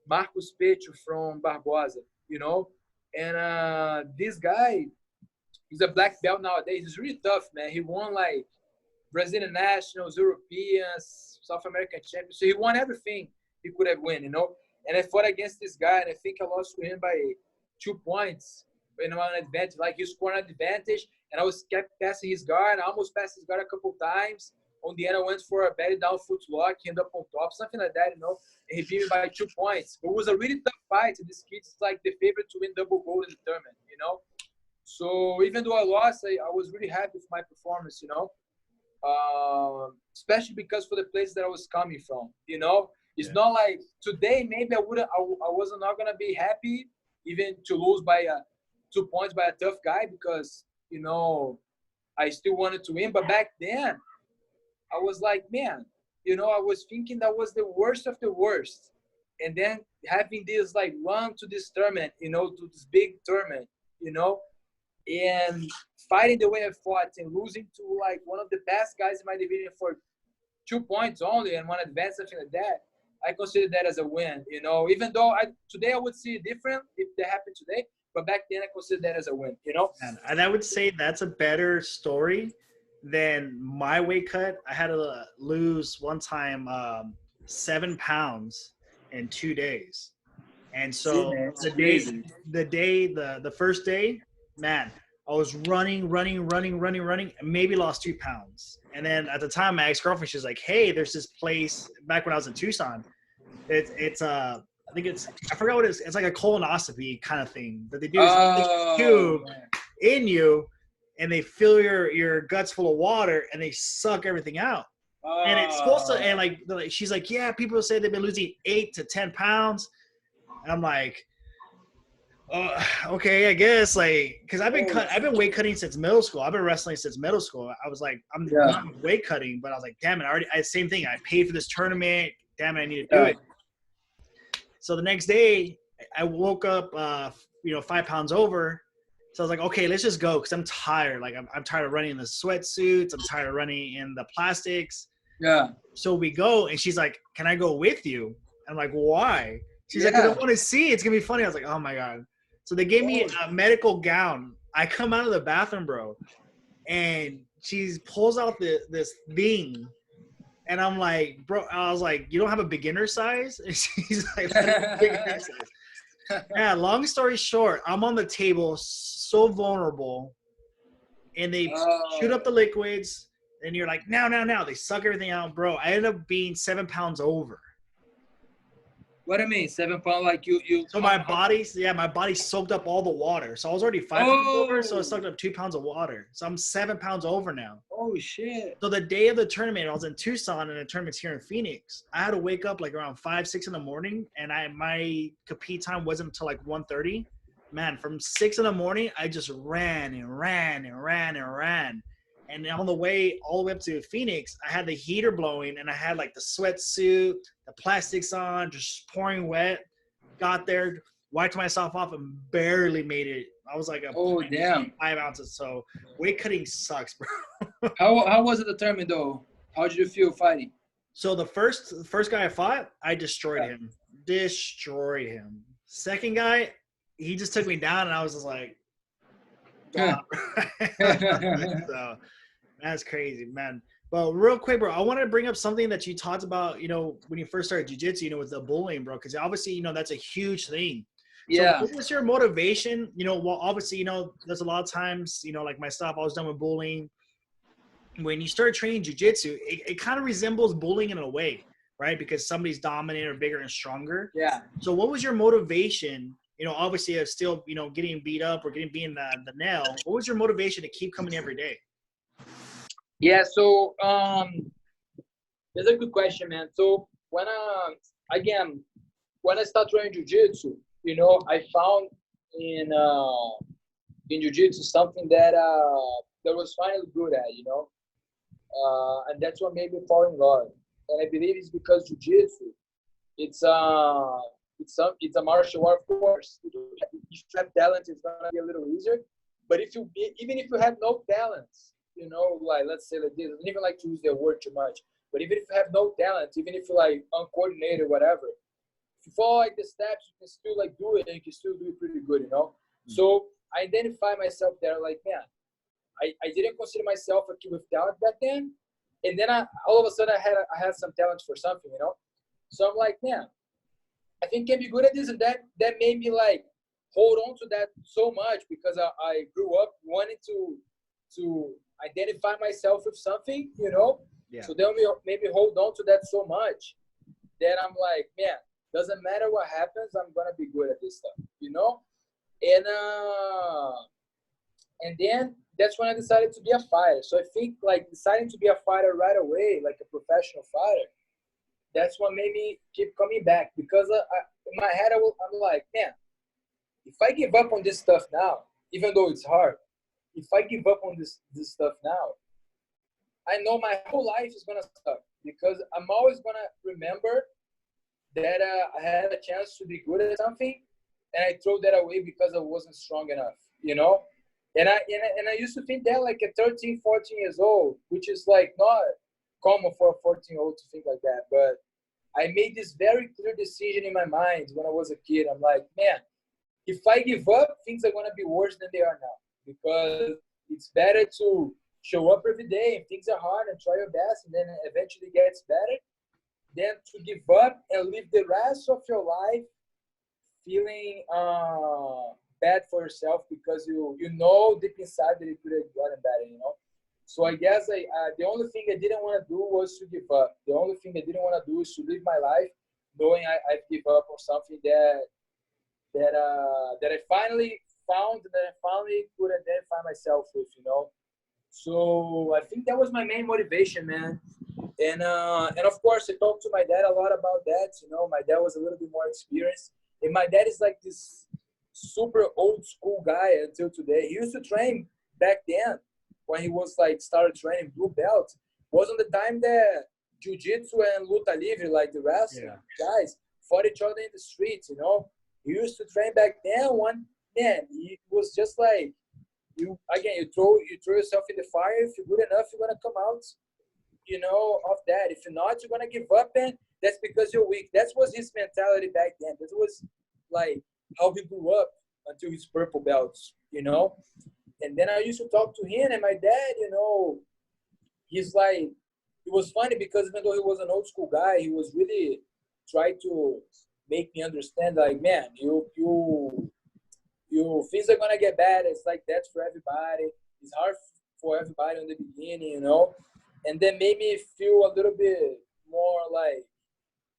Marcos Pecho from Barbosa, you know. And this guy, he's a black belt nowadays. He's really tough, man. He won like Brazilian Nationals, Europeans, South American Champions. So he won everything he could have won, you know. And I fought against this guy, and I think I lost to him by 2 points. You know, an advantage. Like he scored an advantage, and I was kept passing his guard. I almost passed his guard a couple times. On the end, I went for a belly down foot lock, ended up on top, something like that, you know. And he beat me by 2 points. It was a really tough fight. This kid's like the favorite to win double gold in the tournament, you know. So even though I lost, I was really happy with my performance, you know. Especially because for the place that I was coming from, you know. It's not like today. Maybe I wasn't not gonna be happy even to lose by 2 points by a tough guy because you know I still wanted to win. But back then, I was like, man, you know, I was thinking that was the worst of the worst. And then having this, like, run to this tournament, you know, to this big tournament, you know, and fighting the way I fought and losing to, like, one of the best guys in my division for 2 points only and 1 advance, something like that, I consider that as a win, you know, even though today I would see it different if that happened today, but back then I consider that as a win, you know. And I would say that's a better story than my weight cut. I had to lose one time 7 pounds in 2 days. And See, so man, it's the crazy. first day, man, I was running, and maybe lost 2 pounds. And then at the time, my ex-girlfriend, she was like, hey, there's this place back when I was in Tucson. It's I think I forgot what it is. It's like a colonoscopy kind of thing that they do. Is this tube Man. in you, and they fill your guts full of water, and they suck everything out. And it's supposed to, and like she's like, yeah, people say they've been losing 8 to 10 pounds. And I'm like, okay, I guess, like, because I've been weight cutting since middle school. I've been wrestling since middle school. I was like, I'm done with weight cutting, but I was like, damn it, same thing. I paid for this tournament. Damn it, I need to do it. So the next day, I woke up, 5 pounds over. So I was like, okay, let's just go, because I'm tired. Like, I'm tired of running in the sweatsuits. I'm tired of running in the plastics. Yeah. So we go, and she's like, can I go with you? I'm like, why? She's like, I don't want to see. It's going to be funny. I was like, oh, my God. So they gave me a medical gown. I come out of the bathroom, bro, and she pulls out this thing. And I'm like, bro, I was like, you don't have a beginner size? And she's like, beginner size. Yeah, long story short, I'm on the table, so vulnerable. And they shoot up the liquids. And you're like, now. They suck everything out, bro. I ended up being 7 pounds over. What do you mean, 7 pounds? Like you? So my body soaked up all the water. So I was already 5 pounds over, so I soaked up 2 pounds of water. So I'm 7 pounds over now. Oh shit! So the day of the tournament, I was in Tucson, and the tournament's here in Phoenix. I had to wake up like around 5, 6 in the morning, and my compete time wasn't until like 1:30. Man, from 6 in the morning, I just ran. And on the way all the way up to Phoenix, I had the heater blowing, and I had like the sweatsuit, the plastics on, just pouring wet. Got there, wiped myself off, and barely made it. I was like, damn, 5 ounces. So weight cutting sucks, bro. How was it determined though? How did you feel fighting? So the first guy I fought, I destroyed him. Second guy, he just took me down, and I was just like, wow. So that's crazy, man. But real quick, bro, I wanted to bring up something that you talked about, when you first started jiu-jitsu, with the bullying, bro, because obviously, that's a huge thing. Yeah. So what was your motivation? Well, obviously, there's a lot of times, like myself, I was done with bullying. When you start training jiu-jitsu, it kind of resembles bullying in a way, right? Because somebody's dominant or bigger and stronger. Yeah. So what was your motivation? Obviously, of still, getting beat up or being the nail. What was your motivation to keep coming every day? Yeah. So that's a good question, man. So when I started training jiu-jitsu, I found in jiu-jitsu something that was finally good at, and that's what made me fall in love. And I believe it's because jiu-jitsu, it's a martial art, of course. If you have talent, it's gonna be a little easier. But even if you have no talents, like let's say like this, I don't even like to use the word too much. But even if you have no talent, even if you're like uncoordinated, whatever, if you follow like the steps, you can still like do it, and you can still do it pretty good, Mm-hmm. So I identify myself there, like, man, I didn't consider myself a kid with talent back then, and then all of a sudden I had some talent for something, So I'm like, man, I think I can be good at this, and that made me like hold on to that so much, because I grew up wanting to identify myself with something, Yeah. So then maybe hold on to that so much that I'm like, man, doesn't matter what happens, I'm gonna be good at this stuff, And then that's when I decided to be a fighter. So I think like deciding to be a fighter right away, like a professional fighter, that's what made me keep coming back, because in my head I'm like, man, if I give up on this stuff now, even though it's hard, if I give up on this stuff now, I know my whole life is gonna suck, because I'm always gonna remember that I had a chance to be good at something, and I threw that away because I wasn't strong enough, And I used to think that like at 13, 14 years old, which is like not common for a 14-year-old to think like that. But I made this very clear decision in my mind when I was a kid. I'm like, man, if I give up, things are gonna be worse than they are now, because it's better to show up every day and things are hard and try your best, and then eventually it gets better, than to give up and live the rest of your life feeling bad for yourself because you know deep inside that it could have gotten better, you know. So I guess the only thing I didn't want to do was to give up. The only thing I didn't want to do is to live my life knowing I give up on something that I finally found, that I finally could identify myself with, you know. So I think that was my main motivation, man. And of course I talked to my dad a lot about that. You know, my dad was a little bit more experienced, and my dad is like this super old school guy until today. He used to train back then when he was like started training blue belt. Wasn't the time that jiu-jitsu and luta livre, like the wrestling guys, fought each other in the streets. You know, he used to train back then. One man, he was just like you. Again, you throw yourself in the fire. If you're good enough, you're gonna come out, you know, of that. If you're not, you're gonna give up, and that's because you're weak. That was his mentality back then. That was like how he grew up until his purple belts, you know. And then I used to talk to him, and my dad, you know, he's like, it was funny because even though he was an old school guy, he was really trying to make me understand, like, man, you things are gonna get bad. It's like that's for everybody. It's hard for everybody in the beginning, you know. And then made me feel a little bit more like,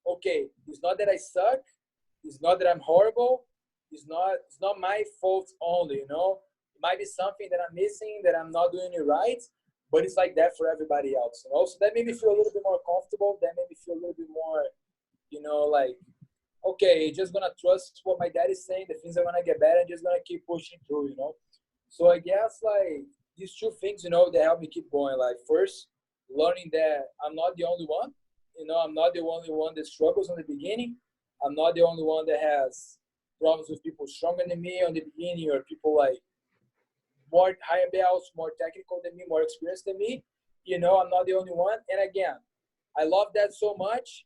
okay, it's not that I suck. It's not that I'm horrible. It's not my fault only, you know. It might be something that I'm missing, that I'm not doing it right, but it's like that for everybody else, you know. So that made me feel a little bit more comfortable. That made me feel a little bit more, you know, like, okay, just gonna trust what my dad is saying. The things are gonna get better. Just gonna keep pushing through, you know. So I guess like these two things, you know, that help me keep going. Like first, learning that I'm not the only one. You know, I'm not the only one that struggles in the beginning. I'm not the only one that has problems with people stronger than me on the beginning, or people like more higher belts, more technical than me, more experienced than me. You know, I'm not the only one. And again, I love that so much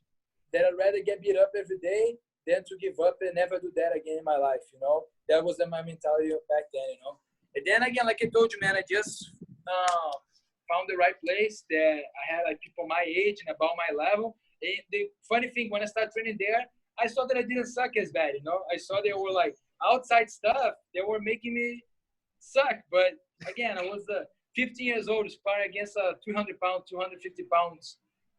that I'd rather get beat up every day than to give up and never do that again in my life, you know. That was my mentality back then, you know. And then again, like I told you, man, I just found the right place that I had like people my age and about my level. And the funny thing, when I started training there, I saw that I didn't suck as bad, you know. I saw there were like outside stuff that were making me suck. But again, I was 15 years old sparring against a 300 pound, 250 pounds,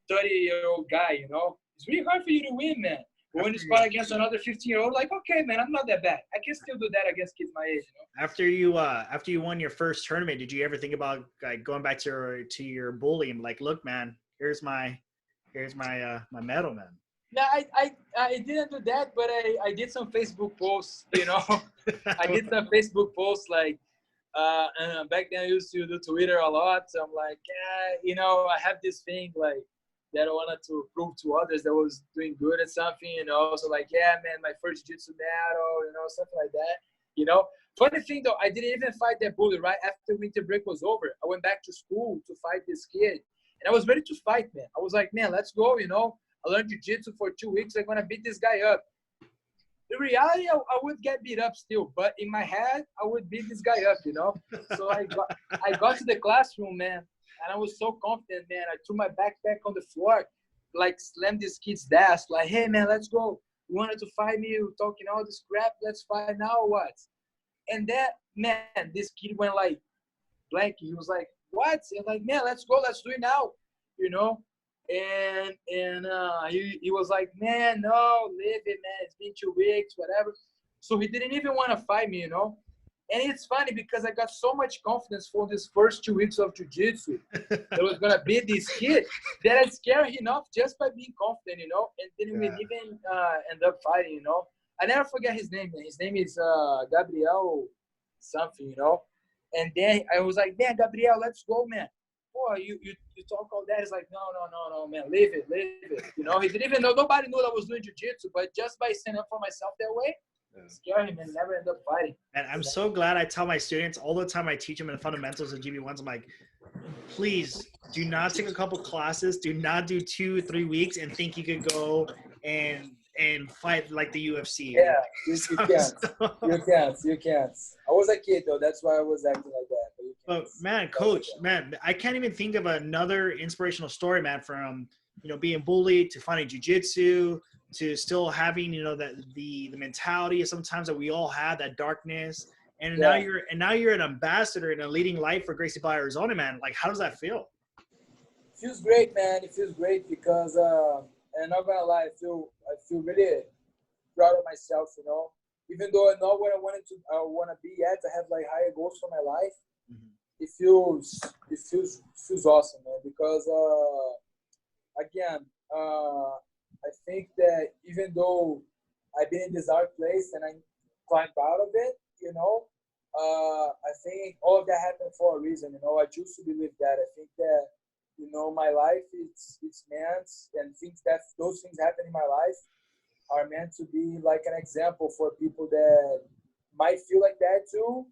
30-year-old guy, you know. It's really hard for you to win, man. But when you spar against another 15-year-old, like, okay, man, I'm not that bad. I can still do that against kids my age, you know. After you won your first tournament, did you ever think about like going back to your bully and like, look, man, here's my my medal, man? No, I didn't do that, but I did some Facebook posts, you know. I did some Facebook posts like back then I used to do Twitter a lot. So I'm like, yeah, you know, I have this thing like that I wanted to prove to others that I was doing good at something, you know. So like, yeah, man, my first jiu-jitsu medal, you know, something like that, you know. Funny thing though, I didn't even fight that bully right after winter break was over. I went back to school to fight this kid, and I was ready to fight, man. I was like, man, let's go, you know. I learned jiu-jitsu for 2 weeks. I'm gonna beat this guy up. In reality, I would get beat up still, but in my head, I would beat this guy up, you know. So I got to the classroom, man, and I was so confident, man. I threw my backpack on the floor, like slammed this kid's desk, like, hey, man, let's go. You wanted to fight me? You're talking all this crap. Let's fight now or what? And that, man, this kid went like blank. He was like, what? And like, man, let's go. Let's do it now, you know. And he was like, man, no, leave it, man. It's been 2 weeks, whatever. So he didn't even want to fight me, you know. And it's funny because I got so much confidence for this first 2 weeks of jiu-jitsu that I was gonna beat this kid that I scared him off just by being confident, you know. And then we even end up fighting, you know. I never forget his name, man. His name is Gabriel something, you know. And then I was like, man, Gabriel, let's go, man. Oh, you talk all that. It's like, no, man, leave it. You know, he didn't even know. Nobody knew that I was doing jiu-jitsu, but just by standing up for myself that way, scared him and never end up fighting. And I'm so glad I tell my students all the time. I teach them in the fundamentals of GB1s. I'm like, please do not take a couple classes. Do not do 2-3 weeks and think you could go and fight like the UFC. Yeah, you can't. You can't. I was a kid though. That's why I was acting like that. But man, coach, man, I can't even think of another inspirational story, man, from being bullied to finding jiu-jitsu to still having, that the mentality sometimes that we all have, that darkness. And now you're an ambassador and a leading light for Gracie Barra Arizona, man. Like, how does that feel? Feels great, man. It feels great because, and I'm not gonna lie, I feel really proud of myself. Even though I'm not where I want to be yet, I have like higher goals for my life. Mm-hmm. It feels awesome, man. Because again, I think that even though I've been in this dark place and I climbed out of it, I think all of that happened for a reason. I choose to believe that. I think that my life it's meant, and those things happen in my life are meant to be like an example for people that might feel like that too,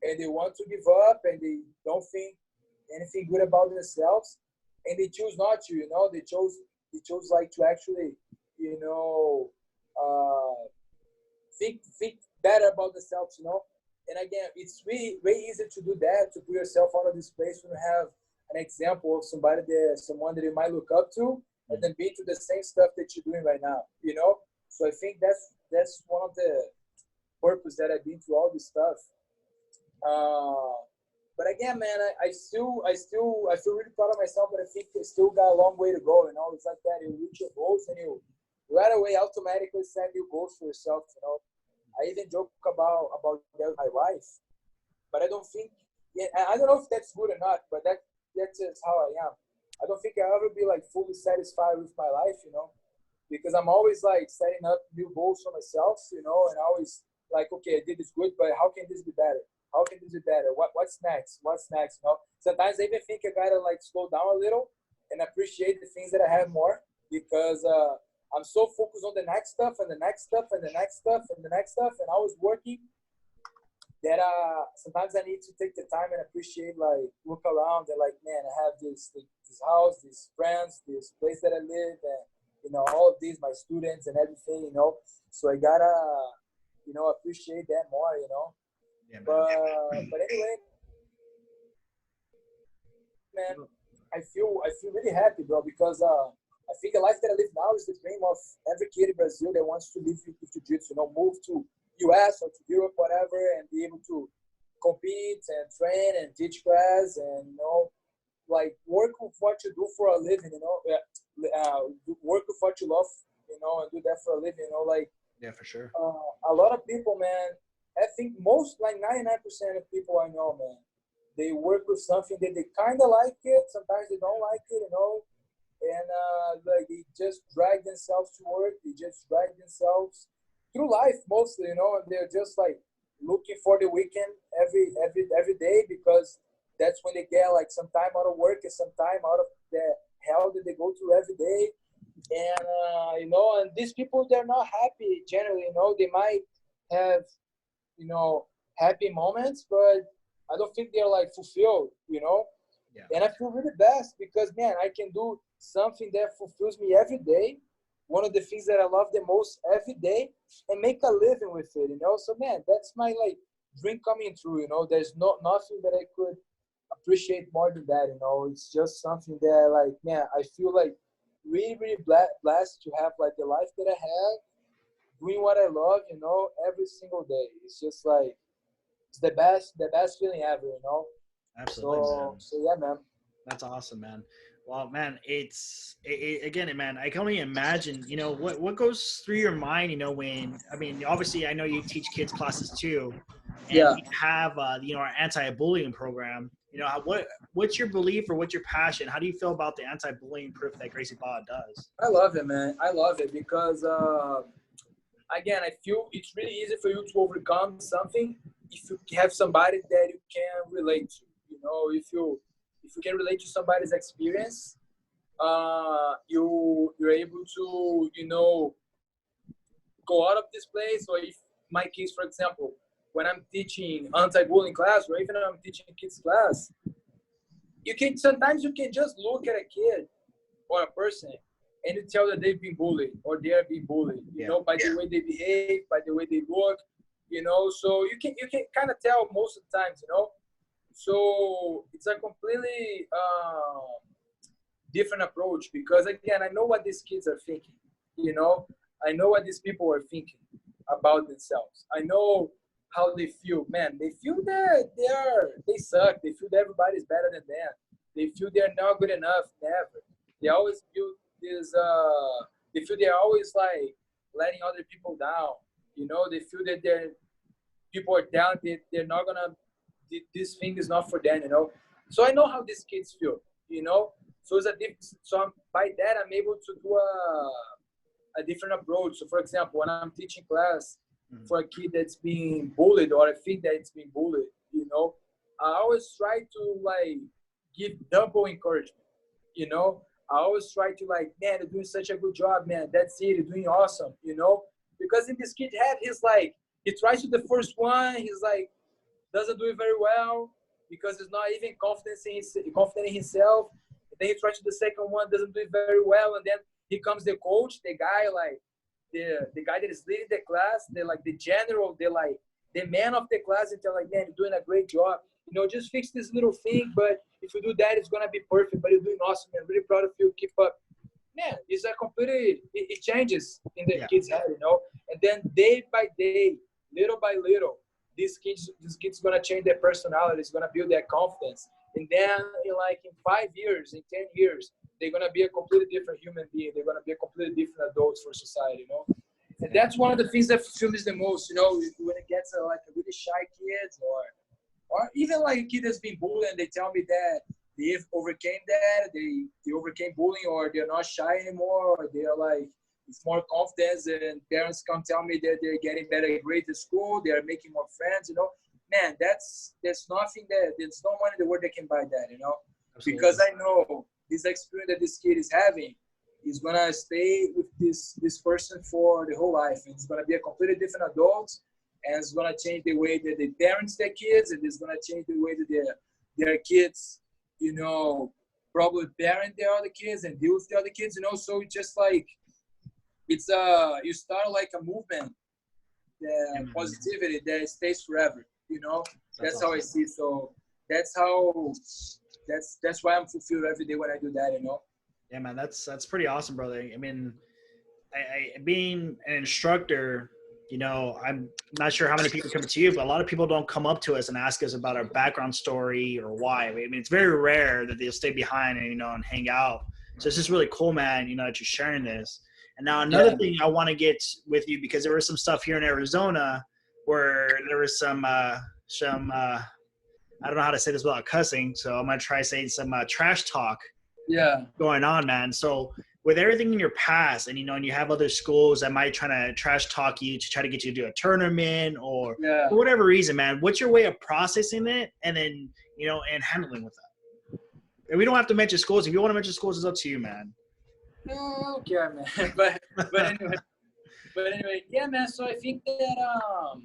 and they want to give up and they don't think anything good about themselves, and they choose not to. They chose like to actually, think better about themselves. And again, it's really very easy to do that, to put yourself out of this place when you have an example of someone that you might look up to, and then be through the same stuff that you're doing right now. So I think that's one of the purpose that I've been through all this stuff. But again, man, I feel really proud of myself, but I think I still got a long way to go. It's like that. You reach your goals and you right away automatically set new goals for yourself. I even joke about that with my wife, but I don't think. Yeah, I don't know if that's good or not, but that's just how I am. I don't think I'll ever be like fully satisfied with my life, because I'm always like setting up new goals for myself, and always like, okay, I did this good, but how can this be better? How can this be better? What's next? What's next? Sometimes I even think I gotta like slow down a little and appreciate the things that I have more, because I'm so focused on the next stuff and the next stuff and the next stuff and the next stuff, and I was working that sometimes I need to take the time and appreciate, like look around and like, man, I have this house, these friends, this place that I live, and all of these, my students and everything, so I gotta appreciate that more, Yeah, but anyway, man, I feel really happy, bro, because I think the life that I live now is the dream of every kid in Brazil that wants to live with jiu-jitsu, move to US or to Europe, whatever, and be able to compete and train and teach class and like work with what you do for a living, work with what you love, and do that for a living, like yeah, for sure. A lot of people, man, I think most, like 99% of people I know, man, they work with something that they kind of like it, sometimes they don't like it, and like they just drag themselves to work, they just drag themselves through life mostly, and they're just like looking for the weekend every day, because that's when they get like some time out of work and some time out of the hell that they go through every day. And and these people, they're not happy generally. They might have happy moments, but I don't think they're like fulfilled. Yeah. And I feel really best because, man, I can do something that fulfills me every day, one of the things that I love the most every day, and make a living with it. So, man, that's my like dream coming true. There's nothing that I could appreciate more than that. It's just something that, like, man, I feel like really, really blessed to have like the life that I have, doing what I love, every single day. It's just like, it's the best feeling ever. Absolutely. So yeah, man. That's awesome, man. Well, man, again, man, I can only imagine, what goes through your mind, when, I mean, obviously I know you teach kids classes too, and Yeah. we have, our anti-bullying program, what's your belief or what's your passion? How do you feel about the anti-bullying proof that Gracie Barra does? I love it, man. I love it because, again, I feel it's really easy for you to overcome something if you have somebody that you can relate to. If you can relate to somebody's experience, you're able to go out of this place. Or if my case, for example, when I'm teaching anti-bullying class, or even I'm teaching kids class, sometimes you can just look at a kid or a person and you tell that they've been bullied or they are being bullied, by the way they behave, by the way they look, so you can kind of tell most of the times, so it's a completely different approach, because again, I know what these kids are thinking, you know, I know what these people are thinking about themselves. I know how they feel, man. They feel that they suck. They feel that everybody's better than them. They feel they're not good enough. Never. They always feel this. They feel they're always like letting other people down. You know, they feel that people are down. They're not gonna. This thing is not for them. You know. So I know how these kids feel. You know. So it's a by that I'm able to do a different approach. So for example, when I'm teaching class for a kid that's being bullied, or I think that it's being bullied, you know, I always try to like give double encouragement. You know, I always try to like, man, you're doing such a good job, man. That's it, you're doing awesome, you know? Because in this kid head, he's like, he tries to the first one, he's like, doesn't do it very well because he's not even confident in himself. And then he tries to the second one, doesn't do it very well, and then he comes the coach, the guy like the guy that is leading the class, they're like the general, they're like the man of the class, and they're like, man, you're doing a great job. You know, just fix this little thing, but if you do that, it's gonna be perfect. But you're doing awesome, man. Really proud of you. Keep up. Man, it's a completely, it changes in the kids' head, you know. And then day by day, little by little, these kids gonna change their personality. It's gonna build their confidence. And then in 5 years, in 10 years, they're gonna be a completely different human being. They're gonna be a completely different adults for society, you know. And that's one of the things that fulfills the most, you know, when it gets like a really shy kids, or even like a kid that's been bullied and they tell me that they overcame that, they overcame bullying, or they're not shy anymore, or they're like, it's more confidence, and parents come tell me that they're getting better grades at school, they're making more friends, you know. Man, there's nothing there's no money in the world that can buy that, you know. Absolutely. Because I know this experience that this kid is having is gonna stay with this person for the whole life, and it's gonna be a completely different adult. And it's gonna change the way that they parent their kids, and it's gonna change the way that their kids, you know, probably parent their other kids and deal with the other kids, you know. So it's just like it's you start like a movement, positivity that stays forever, you know. That's awesome. How I see it. So that's why I'm fulfilled every day when I do that, you know. Yeah, man, that's pretty awesome, brother. I mean, I being an instructor, you know, I'm not sure how many people come to you, but a lot of people don't come up to us and ask us about our background story or why. I mean, it's very rare that they'll stay behind and, you know, and hang out. So it's just really cool, man, you know, that you're sharing this. And now another thing I want to get with you, because there was some stuff here in Arizona where there was some I don't know how to say this without cussing, so I'm going to try saying some trash talk going on, man. So with everything in your past, and, you know, and you have other schools that might try to trash talk you to try to get you to do a tournament or for whatever reason, man, what's your way of processing it and then, you know, and handling with that? And we don't have to mention schools. If you want to mention schools, it's up to you, man. I don't care, man. But anyway, yeah, man. So I think that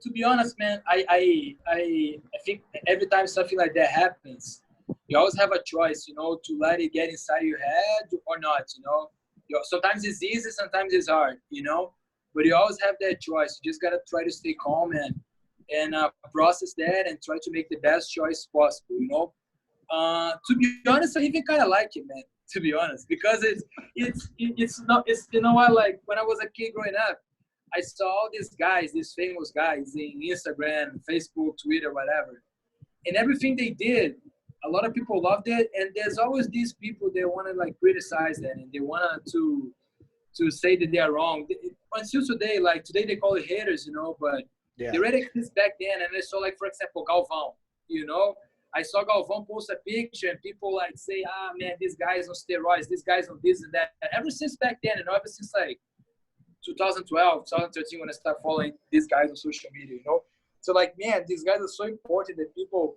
to be honest, man, I think every time something like that happens, you always have a choice, you know, to let it get inside your head or not, you know. Sometimes it's easy, sometimes it's hard, you know. But you always have that choice. You just gotta try to stay calm and process that and try to make the best choice possible, you know. To be honest, I even kind of like it, man. To be honest, because it's you know what, like when I was a kid growing up, I saw all these guys, these famous guys in Instagram, Facebook, Twitter, whatever, and everything they did, a lot of people loved it, and there's always these people that want to like criticize that, and they want to say that they are wrong. Until today, like today they call it haters, you know, but they already exist back then. And I saw, like, for example, Galvão, you know, I saw Galvão post a picture and people like say, ah, man, these guys on steroids, these guys on this and that. Ever since back then, you know, ever since like 2012, 2013, when I started following these guys on social media, you know. So like, man, these guys are so important that people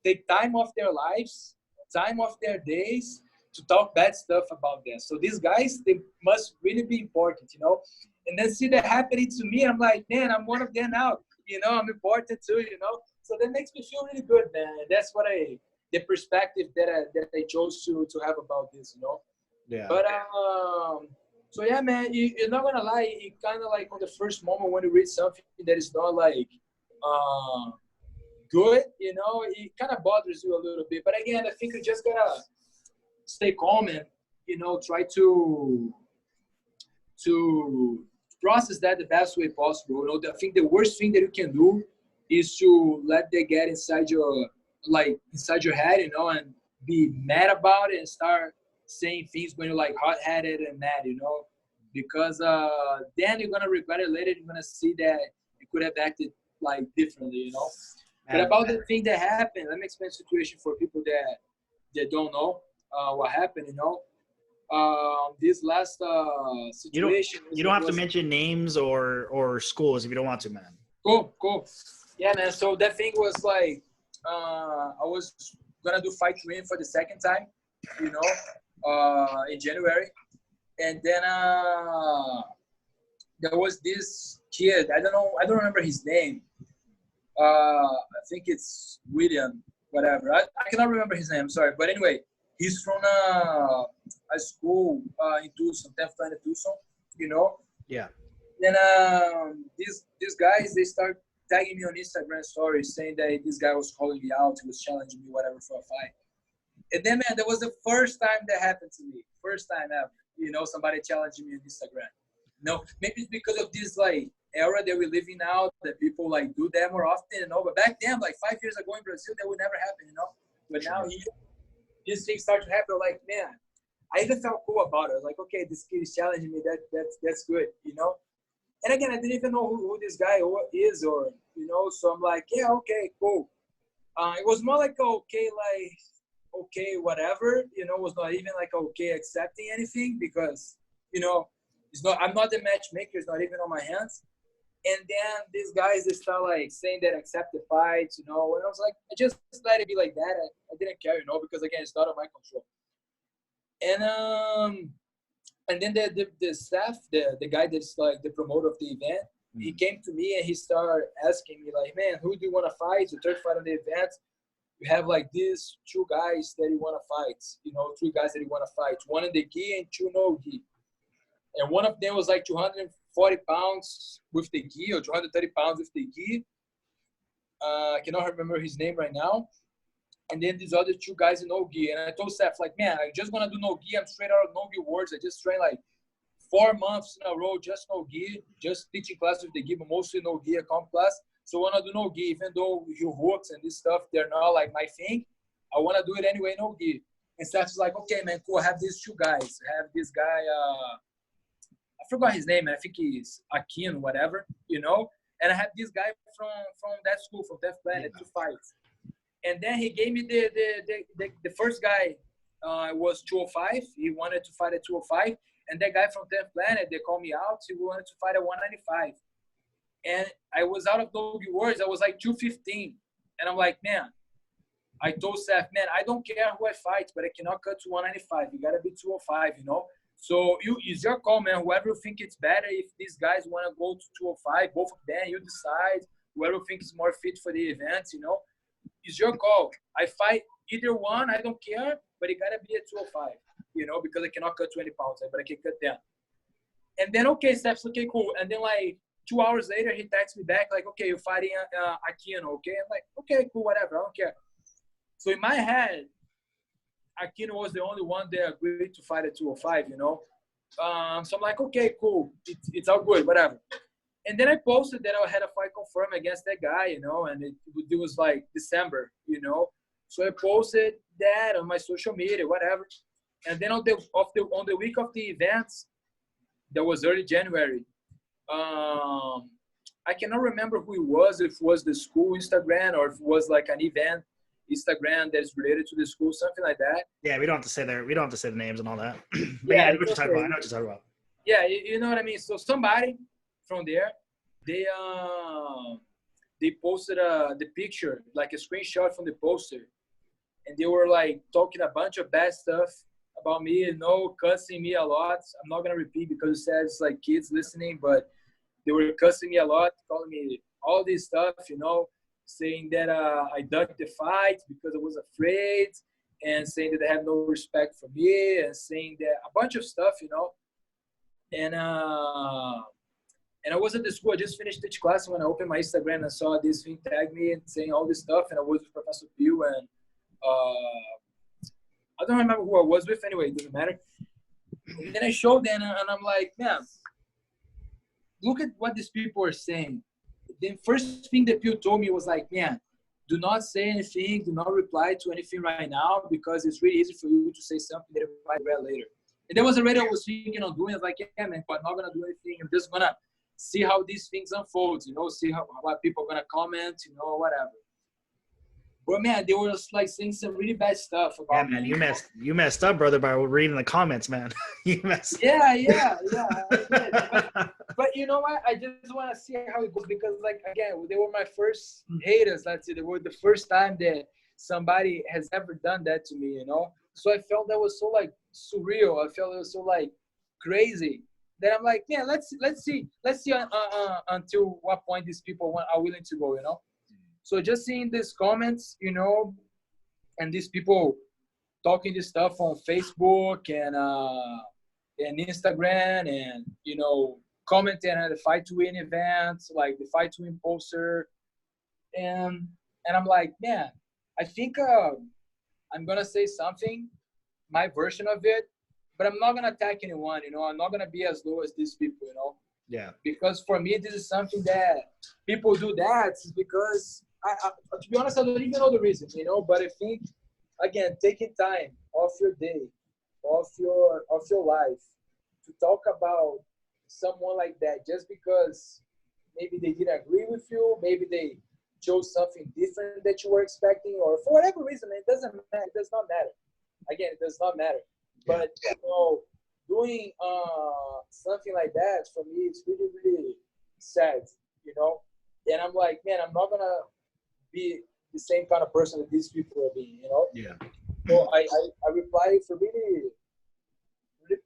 take time off their lives, time off their days to talk bad stuff about them. So these guys, they must really be important, you know. And then see that happening to me, I'm like, man, I'm one of them now. You know, I'm important too, you know. So that makes me feel really good, man. And that's what the perspective that I chose to have about this, you know. Yeah. But so yeah, man, you're not gonna lie. It kind of like on the first moment when you read something that is not like good, you know, it kind of bothers you a little bit. But again, I think you just gotta stay calm and, you know, try to process that the best way possible. You know, I think the worst thing that you can do is to let that get inside your head, you know, and be mad about it and start saying things when you're like hot-headed and mad, you know, because then you're gonna regret it later. You're gonna see that you could have acted like differently, you know. But about the thing that happened, let me explain the situation for people that don't know what happened, you know. This last situation. You don't have to mention names or schools if you don't want to, man. Cool. Yeah, man. So that thing was like, I was gonna do fight training for the second time, you know, in January, and then there was this kid. I don't remember his name. I think it's William, whatever. I cannot remember his name. Sorry, but anyway, he's from a school in Tucson, 10th Planet Tucson, you know. Yeah. Then these guys, they start tagging me on Instagram stories saying that this guy was calling me out, he was challenging me, whatever, for a fight. And then, man, that was the first time that happened to me. First time ever, you know, somebody challenging me on Instagram. No, maybe it's because of this, like, era that we live in now, that people, like, do that more often, you know. But back then, like, 5 years ago in Brazil, that would never happen, you know. But now these things start to happen. Like, man, I even felt cool about it. I was like, okay, this kid is challenging me. That's good, you know. And again, I didn't even know who this guy is, or, you know. So I'm like, yeah, okay, cool. It was more like okay, whatever, you know. It was not even like okay accepting anything, because, you know, I'm not the matchmaker. It's not even on my hands. And then these guys, they start like saying that accept the fights, you know. And I was like, I just let it be like that. I didn't care, you know, because again, it's not on my control. And then the staff, the guy that's like the promoter of the event, he came to me and he started asking me like, man, who do you want to fight? The third fight on the event, you have like these 2 guys that you want to fight, you know, 3 guys that you want to fight, 1 in the gi and 2 no gi. And one of them was like 240 pounds with the gi, or 230 pounds with the gi. I cannot remember his name right now. And then these other 2 guys in no gi. And I told Steph, like, man, I just want to do no gi. I'm straight out of no gi words. I just trained like 4 months in a row, just no gi, just teaching classes with the gi, but mostly no gi, a comp class. So I want to do no gi, even though your hooks and this stuff, they're not like my thing. I want to do it anyway, no gi. And Steph's like, okay, man, cool. I have these 2 guys. I have this guy, I forgot his name. I think he's Akin, whatever, you know. And I have this guy from that school, from Death Planet, to fight. And then he gave me the first guy was 205. He wanted to fight at 205. And that guy from 10th Planet, they called me out. He wanted to fight at 195. And I was out of no words. I was like 215. And I'm like, man, I told Seth, man, I don't care who I fight, but I cannot cut to 195. You got to be 205, you know? So it's your call, man. Whoever you think it's better, if these guys want to go to 205, both of them, you decide. Whoever you think is more fit for the event, you know? It's your call. I fight either one. I don't care, but it got to be at 205, you know, because I cannot cut 20 pounds, but I can cut them. And then, okay, Steph's okay, cool. And then, like, 2 hours later, he texts me back, like, okay, you're fighting Aquino, okay? I'm like, okay, cool, whatever. I don't care. So in my head, Aquino was the only one that agreed to fight at 205, you know? So I'm like, okay, cool. It's all good, whatever. And then I posted that I had a fight confirmed against that guy, you know, and it was like December, you know. So I posted that on my social media, whatever. And then on the week of the events, that was early January, I cannot remember who it was, if it was the school Instagram or if it was like an event Instagram that is related to the school, something like that. Yeah, we don't have to say we don't have to say the names and all that. But yeah, I know what you're talking about. I know what you're talking about. Yeah, you know what I mean. So somebody from there, they posted the picture, like a screenshot from the poster, and they were like talking a bunch of bad stuff about me, you know, cussing me a lot. I'm not gonna repeat because it says like kids listening, but they were cussing me a lot, calling me all this stuff, you know, saying that I ducked the fight because I was afraid, and saying that they have no respect for me, and saying that a bunch of stuff, you know. And I was at the school. I just finished each class. When I opened my Instagram, I saw this thing tag me and saying all this stuff, and I was with Professor Pio and I don't remember who I was with anyway, it doesn't matter. And then I showed them, and I'm like, man, look at what these people are saying. The first thing that Pew told me was like, man, do not say anything, do not reply to anything right now, because it's really easy for you to say something that you might regret later. And that was already what I was thinking of doing. I was like, yeah, man, but I'm not going to do anything. I'm just going to see how these things unfold, you know, see what people are going to comment, you know, whatever. But man, they were just like saying some really bad stuff about man, me. you messed up, brother, by reading the comments, man. You messed. Yeah. I did. But you know what? I just want to see how it goes, because, like, again, they were my first haters. Let's say they were the first time that somebody has ever done that to me, you know. So I felt that was so like surreal. I felt it was so like crazy that I'm like, yeah, let's see until what point these people are willing to go, you know. So just seeing these comments, you know, and these people talking this stuff on Facebook and Instagram, and, you know, commenting at the Fight to Win events, like the Fight to Win poster, and I'm like, man, I think I'm gonna say something, my version of it, but I'm not gonna attack anyone, you know. I'm not gonna be as low as these people, you know. Yeah. Because for me, this is something that people do that because I to be honest, I don't even know the reason, you know. But I think, again, taking time off your day, off your life, to talk about someone like that just because maybe they didn't agree with you, maybe they chose something different that you were expecting, or for whatever reason, it doesn't matter. It does not matter. Again, it does not matter. But, you know, doing something like that, for me, it's really, really sad, you know. And I'm like, man, I'm not gonna be the same kind of person that these people are being, you know. Yeah. So I replied for really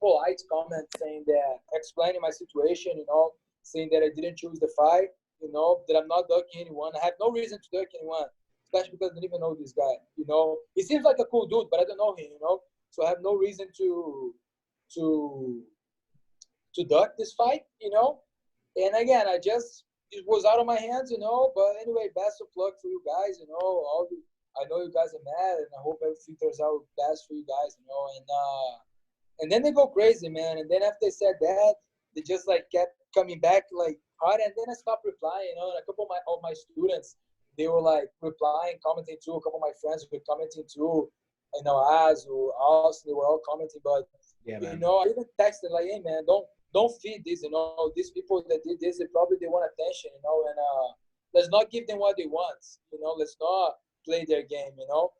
polite comment, saying that, explaining my situation, you know, saying that I didn't choose the fight, you know, that I'm not ducking anyone. I have no reason to duck anyone, especially because I don't even know this guy, you know. He seems like a cool dude, but I don't know him, you know. So I have no reason to duck this fight, you know. And again, it was out of my hands, you know. But anyway, best of luck for you guys, you know. I know you guys are mad, and I hope everything turns out best for you guys, you know. And then they go crazy, man. And then after they said that, they just like kept coming back like hard. And then I stopped replying, you know. And a couple of my students, they were like replying, commenting too. A couple of my friends were commenting too. You know, they were all commenting. But yeah, man. you know, I even texted like, hey, man, don't feed this, you know. These people that did this, they want attention, you know. And let's not give them what they want, you know. Let's not play their game, you know.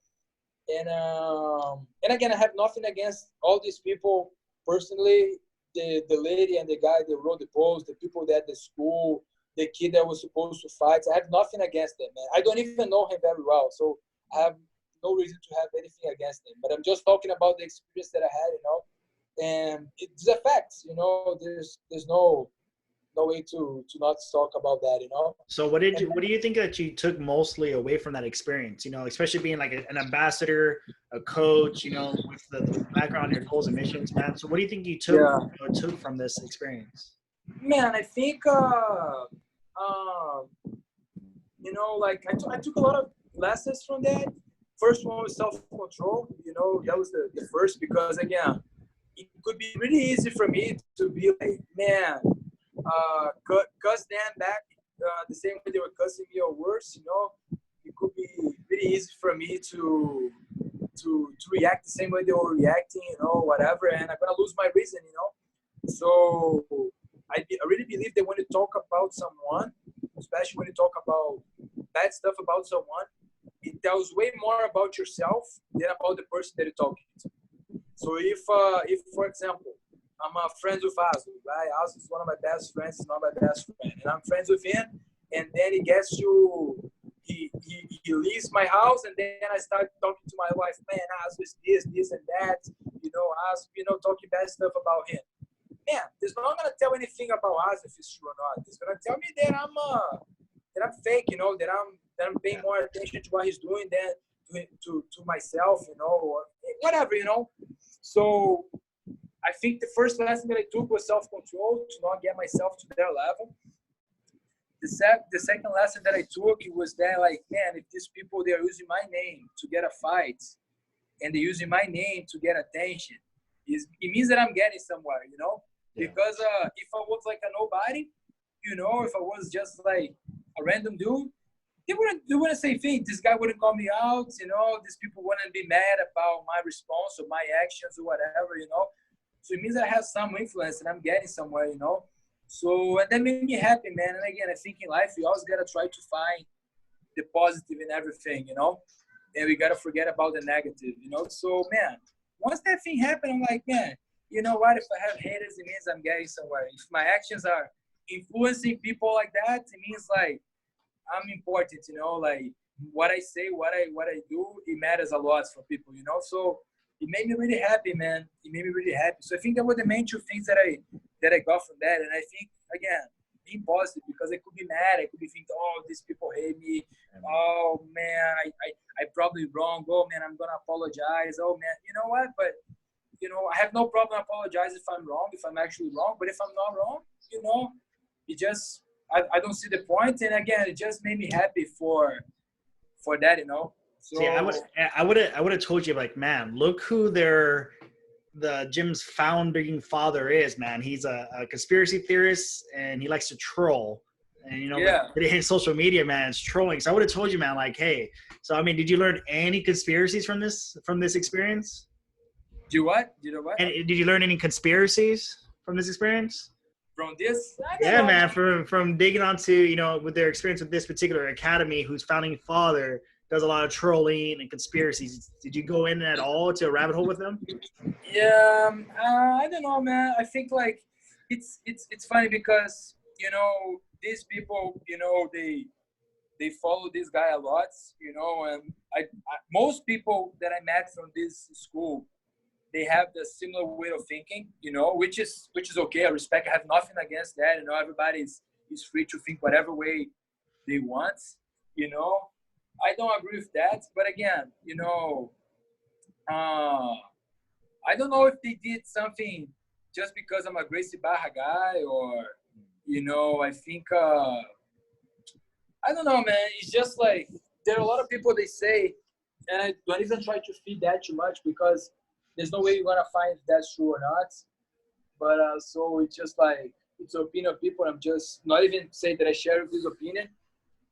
And again, I have nothing against all these people personally. The lady and the guy that wrote the post, the people that at the school, the kid that was supposed to fight. I have nothing against them, man. I don't even know him very well, so I have no reason to have anything against him. But I'm just talking about the experience that I had, you know. And it's a fact, you know. There's no way to not talk about that, you know. So what do you think that you took mostly away from that experience, you know, especially being like an ambassador, a coach, you know, with the background, your goals and missions, man? So what do you think you took from this experience? Man, I think you know, like I took a lot of lessons from that. First one was self-control, you know. That was the first, because again, it could be really easy for me to be like, man, cuss them back the same way they were cussing me, or worse, you know. It could be really easy for me to react the same way they were reacting, you know, whatever, and I'm gonna lose my reason, you know. So I really believe that when you talk about someone, especially when you talk about bad stuff about someone, it tells way more about yourself than about the person that you're talking to. So if for example, I'm friends with Azu, right? Azu is one of my best friends. He's not my best friend, and I'm friends with him. And then he leaves my house, and then I start talking to my wife. Man, Azu is this, and that. You know, Azu, you know, talking bad stuff about him. Man, he's not gonna tell anything about Azu if it's true or not. He's gonna tell me that I'm fake. You know, that I'm paying more attention to what he's doing than to myself. You know, or whatever. You know. So I think the first lesson that I took was self-control, to not get myself to their level. The second lesson that I took, it was that, like, man, if these people, they are using my name to get a fight, and they're using my name to get attention, it means that I'm getting somewhere, you know? Yeah. Because if I was like a nobody, you know, if I was just like a random dude, they wouldn't say things. This guy wouldn't call me out, you know. These people wouldn't be mad about my response or my actions or whatever, you know. So it means I have some influence and I'm getting somewhere, you know. So and that made me happy, man. And again, I think in life you always gotta try to find the positive in everything, you know. And we gotta forget about the negative, you know. So man, once that thing happened, I'm like, man, you know what? If I have haters, it means I'm getting somewhere. If my actions are influencing people like that, it means like I'm important, you know, like what I say, what I do, it matters a lot for people, you know. So it made me really happy, man. It made me really happy. So I think that were the main two things that I got from that. And I think again, being positive, because I could be mad, I could be thinking, oh, these people hate me. Oh man, I probably wrong. Oh man, I'm gonna apologize. Oh man, you know what? But you know, I have no problem apologize if I'm wrong, if I'm actually wrong. But if I'm not wrong, you know, it just I don't see the point. And again, it just made me happy for that, you know. So See, I would have told you, like, man, look who the gym's founding father is, man. He's a conspiracy theorist and he likes to troll. And you know, yeah. his social media, man, is trolling. So I would have told you, man, like, hey. So I mean, did you learn any conspiracies from this experience? Do what? You know what? And did you learn any conspiracies from this experience? From this? I don't Yeah, know, man. man. From digging onto, you know, with their experience with this particular academy, whose founding father does a lot of trolling and conspiracies. Did you go in at all to a rabbit hole with them? Yeah, I don't know, man. I think like it's funny because you know these people, you know, they follow this guy a lot, you know, and most people that I met from this school, they have the similar way of thinking, you know, which is okay. I respect. I have nothing against that. You know, everybody is free to think whatever way they want. You know, I don't agree with that. But again, you know, I don't know if they did something just because I'm a Gracie Barra guy, or you know, I think I don't know, man. It's just like there are a lot of people they say, and I don't even try to feed that too much because there's no way you're gonna find if that's true or not. But so it's just like it's the opinion of people. I'm just not even saying that I share this opinion,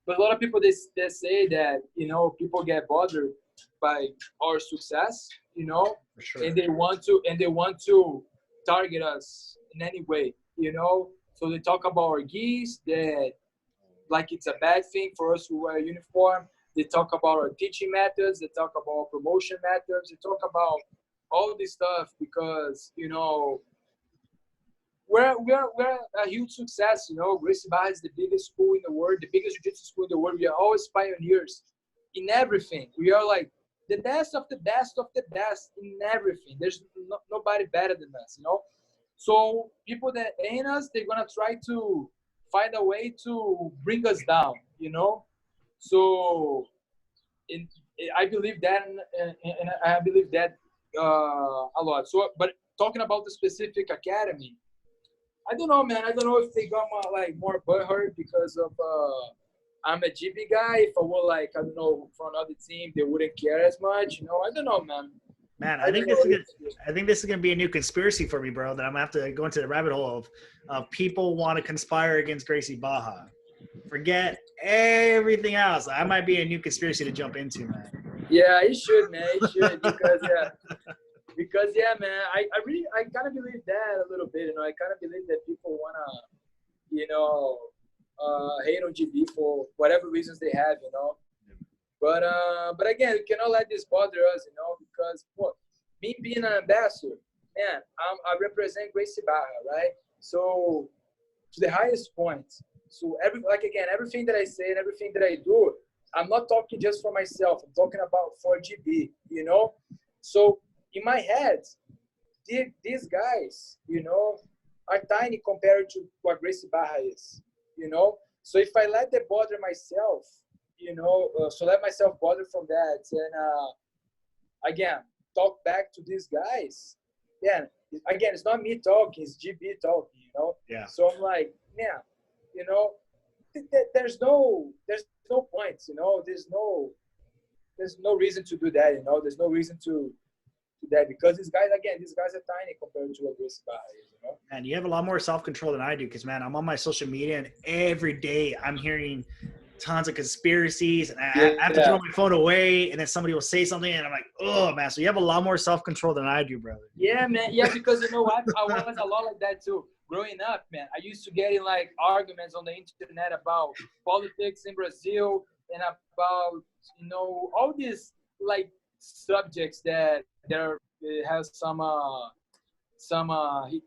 but a lot of people they say that you know people get bothered by our success, you know, For sure. and they want to target us in any way, you know. So they talk about our geese that like it's a bad thing for us to wear a uniform. They talk about our teaching methods. They talk about our promotion methods. They talk about all this stuff because you know we're a huge success. You know, Gracie Barra is the biggest school in the world, the biggest jiu-jitsu school in the world. We are always pioneers in everything. We are like the best of the best of the best in everything. There's nobody better than us. You know, so people that hate us, they're gonna try to find a way to bring us down. You know, so in, I believe that, and I believe that a lot. So, but talking about the specific academy, I don't know, man. I don't know if they got like more butthurt because of I'm a GB guy. If I were like I don't know for another team, they wouldn't care as much. You know, I don't know, man. Man, I think this is gonna be a new conspiracy for me, bro. That I'm gonna have to go into the rabbit hole of people want to conspire against Gracie Barra. Forget everything else. I might be a new conspiracy to jump into, man. Yeah, it should, man. It should because yeah, man. I kind of believe that a little bit. You know, I kind of believe that people wanna, you know, hate on GB for whatever reasons they have. You know. But again, we cannot let this bother us, you know, because what me being an ambassador, man, I represent Gracie Barra, right? So to the highest point. So everything that I say and everything that I do, I'm not talking just for myself. I'm talking about for GB, you know. So in my head, these guys, you know, are tiny compared to what Gracie Barra is, you know. So if I let them bother myself, you know, so let myself bother from that, and again, talk back to these guys. Yeah, again, it's not me talking; it's GB talking. You know. Yeah. So I'm like, yeah, you know, there's no points. You know, there's no reason to do that. You know, there's no reason to to that, because these guys are tiny compared to what Gracie Barra is, you know. And you have a lot more self-control than I do, because man, I'm on my social media and every day I'm hearing tons of conspiracies, and I have to throw my phone away, and then somebody will say something, and I'm like, oh man. So you have a lot more self-control than I do, brother. Yeah, man. Yeah, because you know what? I was a lot like that too. Growing up, man, I used to get in like arguments on the internet about politics in Brazil and about, you know, all these like subjects that there has some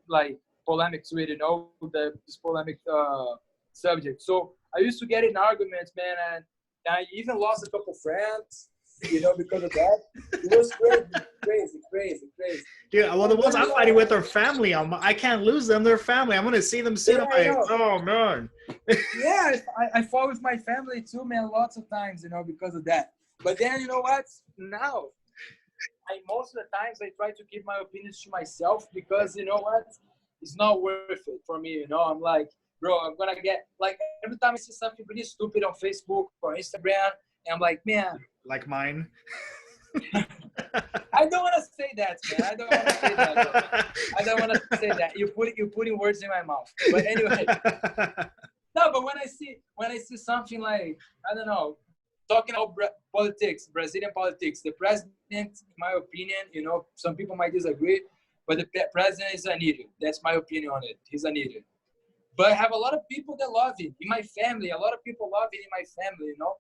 like polemic to it, you know, this polemic subject. So I used to get in arguments, man, and I even lost a couple friends, you know, because of that. It was crazy. Dude, well, the ones I'm fighting with are family. I can't lose them. They're family. I'm gonna see them soon. Yeah, I'm like, oh man. Yeah, I fought with my family too, man, lots of times, you know, because of that. But then, you know what? Now, most of the times I try to keep my opinions to myself, because, you know what? It's not worth it for me, you know. I'm like, bro, I'm gonna get, like, every time I see something pretty stupid on Facebook or Instagram, and I'm like, man. Like mine. I don't want to say that, man. I don't want to say that, bro. I don't want to say that. You're putting words in my mouth. But anyway. No, but when I see something like, I don't know, talking about politics, Brazilian politics, the president, in my opinion, you know, some people might disagree, but the president is an idiot. That's my opinion on it. He's an idiot. But I have a lot of people that love him. In my family, a lot of people love it in my family, you know.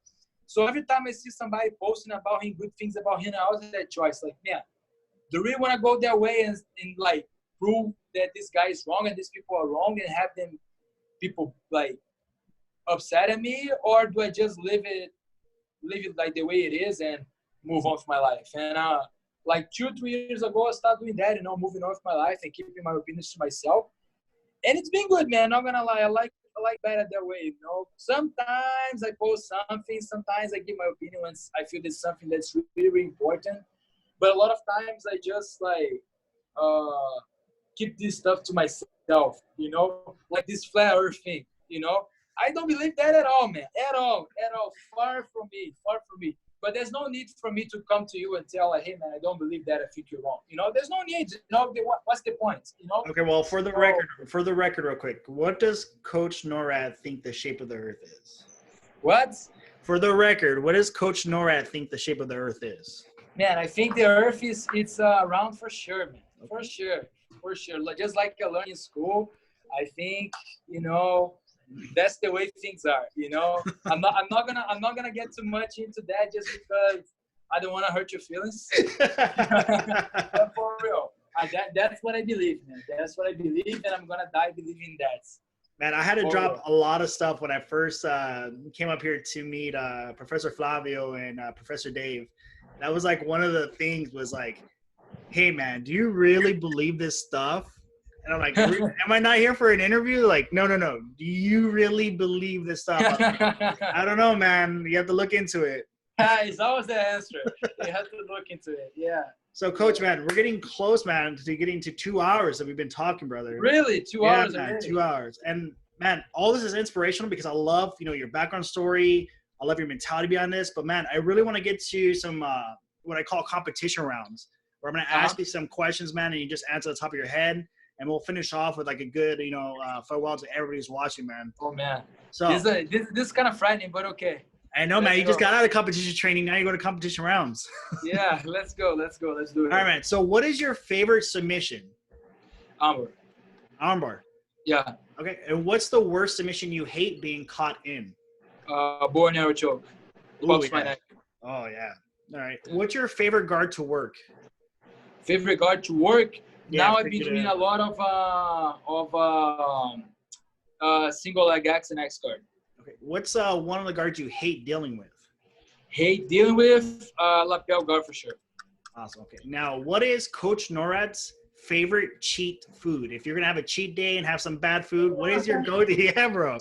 So every time I see somebody posting about him, good things about him, I always have that choice. Like, man, do you really want to go that way and like prove that this guy is wrong and these people are wrong and have them people like upset at me, or do I just live it like the way it is and move on with my life? And like 2-3 years ago, I started doing that, you know, moving on with my life and keeping my opinions to myself. And it's been good, man. Not gonna lie, I like better that way, you know. Sometimes I post something, sometimes I give my opinion when I feel there's something that's really, really important. But a lot of times I just like keep this stuff to myself, you know, like this flat earth thing, you know. I don't believe that at all, man. At all. Far from me. But there's no need for me to come to you and tell, like, hey, man, I don't believe that. I think you're wrong. You know, there's no need. You know, what's the point? You know. Okay, well, for the record, real quick, what does Coach Norat think the shape of the Earth is? What? For the record, what does Coach Norat think the shape of the Earth is? Man, I think the Earth it's round for sure, man. For sure. Like, just like I learned in school, I think, you know, that's the way things are, you know. I'm not gonna get too much into that just because I don't want to hurt your feelings. But for real, that's what I believe, man. That's what I believe, and I'm gonna die believing that. Man, I had to drop a lot of stuff when I first came up here to meet Professor Flavio and Professor Dave. That was like one of the things was like, hey, man, do you really believe this stuff? And I'm like, am I not here for an interview? Like, no. Do you really believe this stuff? I don't know, man. You have to look into it. It's always the answer. You have to look into it. Yeah. So, Coach, man, we're getting close, man, to getting to 2 hours that we've been talking, brother. Really? 2 hours man, already? 2 hours. And, man, all this is inspirational because I love, you know, your background story. I love your mentality behind this. But, man, I really want to get to some what I call competition rounds where I'm going to ask you some questions, man, and you just answer the top of your head. And we'll finish off with like a good, you know, farewell to everybody who's watching, man. Oh, man. So this is kind of frightening, but okay. I know, man. You just got out of competition training. Now you go to competition rounds. Yeah, let's go. Let's do it. All right, man. So what is your favorite submission? Armbar. Yeah. Okay. And what's the worst submission you hate being caught in? Bow and arrow choke. Pops my neck. Oh, yeah. All right. What's your favorite guard to work? Favorite guard to work? Yeah, now I've been doing a lot of single leg X and X guard. Okay. What's one of the guards you hate dealing with? Hate dealing with lapel guard for sure. Awesome. Okay. Now, what is Coach Norat's favorite cheat food? If you're gonna have a cheat day and have some bad food, what is your go-to? Yeah, bro.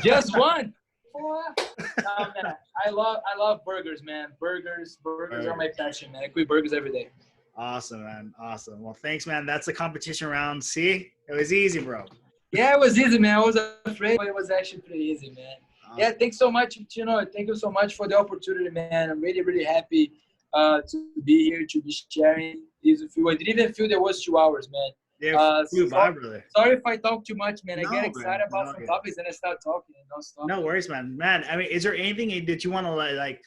Just one. Man, I love burgers, man. Burgers are my passion, man. I eat burgers every day. Awesome, man. Awesome. Well, thanks, man. That's the competition round. See? It was easy, bro. Yeah, it was easy, man. I was afraid, but it was actually pretty easy, man. Awesome. Yeah, thanks so much, Tino. Thank you so much for the opportunity, man. I'm really, really happy to be here, to be sharing. Easy to feel. I didn't even feel there was 2 hours, man. Yeah, bye, brother. Sorry if I talk too much, man. No, I get excited man. about some topics and I start talking and don't stop. No worries, man. Man, I mean, is there anything that you want to like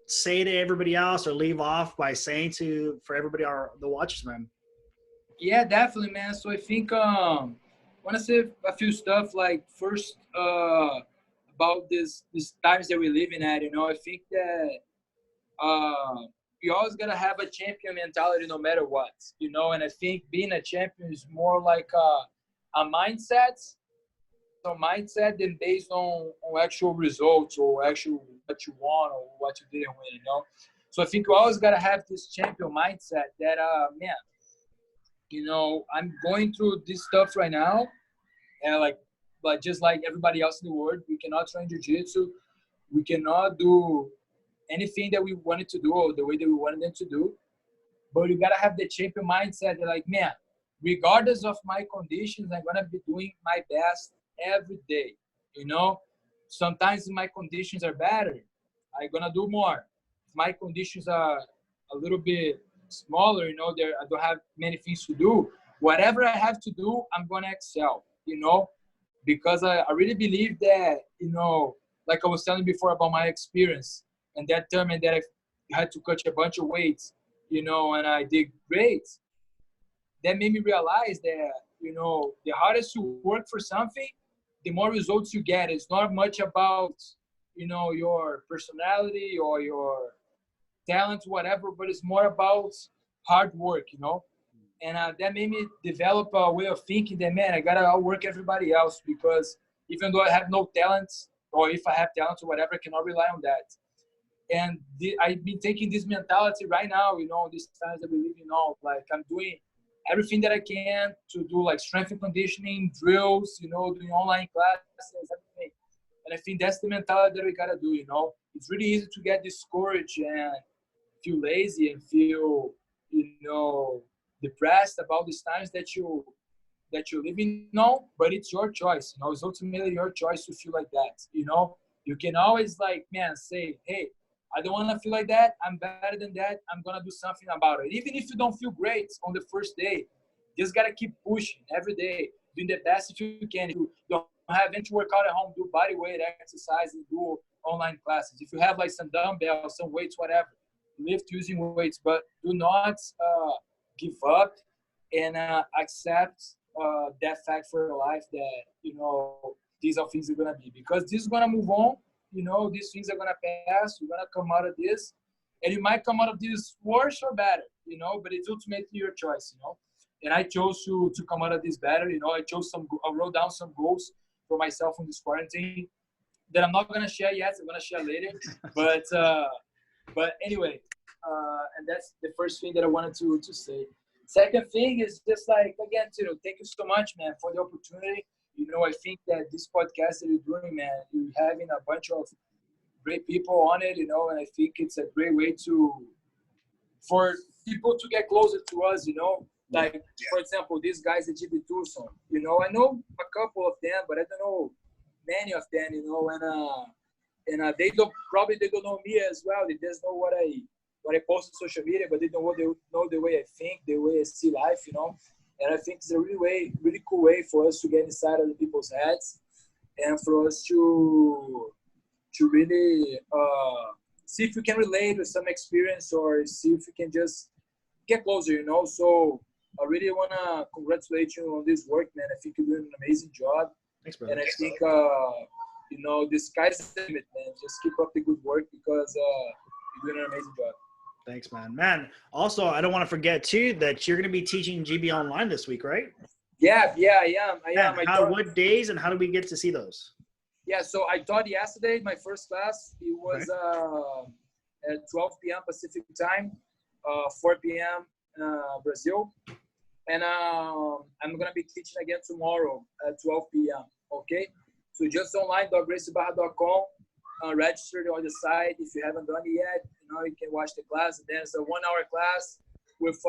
say to everybody else or leave off by saying for everybody, the watchers, man? Yeah, definitely, man. So I think want to say a few stuff. Like first, about this times that we're living at. You know, I think that you always gotta have a champion mentality no matter what. You know, and I think being a champion is more like a mindset. So mindset than based on actual results or actual what you want or what you didn't win. You know, so I think you always gotta have this champion mindset that man. You know, I'm going through this stuff right now, and but just like everybody else in the world, we cannot train jiu-jitsu. We cannot do anything that we wanted to do or the way that we wanted them to do. But you gotta have the champion mindset that, like, man, regardless of my conditions, I'm gonna be doing my best every day. You know, sometimes my conditions are better, I'm gonna do more. If my conditions are a little bit smaller, you know, I don't have many things to do. Whatever I have to do, I'm gonna excel. You know, because I really believe that, you know, like I was telling before about my experience and that term and that I had to cut a bunch of weights, you know, and I did great. That made me realize that, you know, the hardest you work for something, the more results you get. It's not much about, you know, your personality or your talent, whatever, but it's more about hard work, you know. And that made me develop a way of thinking that, man, I gotta outwork everybody else, because even though I have no talents, or if I have talents or whatever, I cannot rely on that. And I've been taking this mentality right now, you know, these times that we live in now. Like, I'm doing everything that I can to do, like, strength and conditioning, drills, you know, doing online classes, everything. And I think that's the mentality that we gotta do, you know. It's really easy to get discouraged and feel lazy and feel, you know, depressed about these times that you live in now, but it's your choice. You know, it's ultimately your choice to feel like that. You know, you can always, like, man, say, hey, I don't want to feel like that. I'm better than that. I'm gonna do something about it. Even if you don't feel great on the first day, you just gotta keep pushing every day, doing the best if you can. If you don't have any to work out at home, do body weight exercise and do online classes. If you have, like, some dumbbells, some weights, whatever, lift using weights, but do not give up and accept that fact for your life that, you know, these are things are going to be, because this is going to move on. You know, these things are going to pass. You're going to come out of this, and you might come out of this worse or better, you know, but it's ultimately your choice, you know. And I chose to come out of this better. You know, I wrote down some goals for myself in this quarantine that I'm not going to share yet. I'm going to share later. But anyway, and that's the first thing that I wanted to say. Second thing is just, like, again, Tito, thank you so much, man, for the opportunity. You know, I think that this podcast that you're doing, man, you're having a bunch of great people on it, you know, and I think it's a great way for people to get closer to us, you know. Like, for example, these guys at jiu-jitsu, you know, I know a couple of them, but I don't know many of them, you know, and they don't know me as well. They just know what I post on social media, but they don't know the way I think, the way I see life, you know. And I think it's a really cool way for us to get inside of the people's heads, and for us to really see if we can relate with some experience, or see if we can just get closer, you know. So I really want to congratulate you on this work, man. I think you're doing an amazing job. Thanks, brother. And I think, you know, the sky's the limit, man. Just keep up the good work, because you're doing an amazing job. Thanks, man. Man, also, I don't want to forget, too, that you're going to be teaching GB Online this week, right? Yeah, I am. What days and how do we get to see those? Yeah, so I taught yesterday, my first class. It was at 12 p.m. Pacific time, 4 p.m. Brazil. And I'm going to be teaching again tomorrow at 12 p.m., okay? So just online.graciebarra.com. Registered on the site. If you haven't done it yet, you know, you can watch the class. There's a 1-hour class with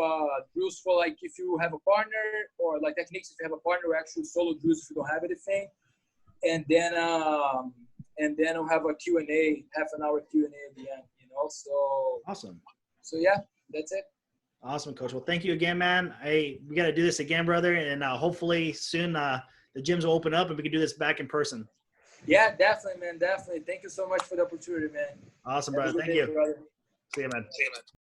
drills for, like, if you have a partner, or, like, techniques if you have a partner, or actual solo drills if you don't have anything. And then we'll have a Q&A, half an hour Q&A at the end, you know. So awesome. So yeah, that's it. Awesome, Coach. Well, thank you again, man. We got to do this again, brother, and hopefully soon the gyms will open up and we can do this back in person. Yeah, definitely, man. Definitely. Thank you so much for the opportunity, man. Awesome, brother. Thank you. Brother. See you, man.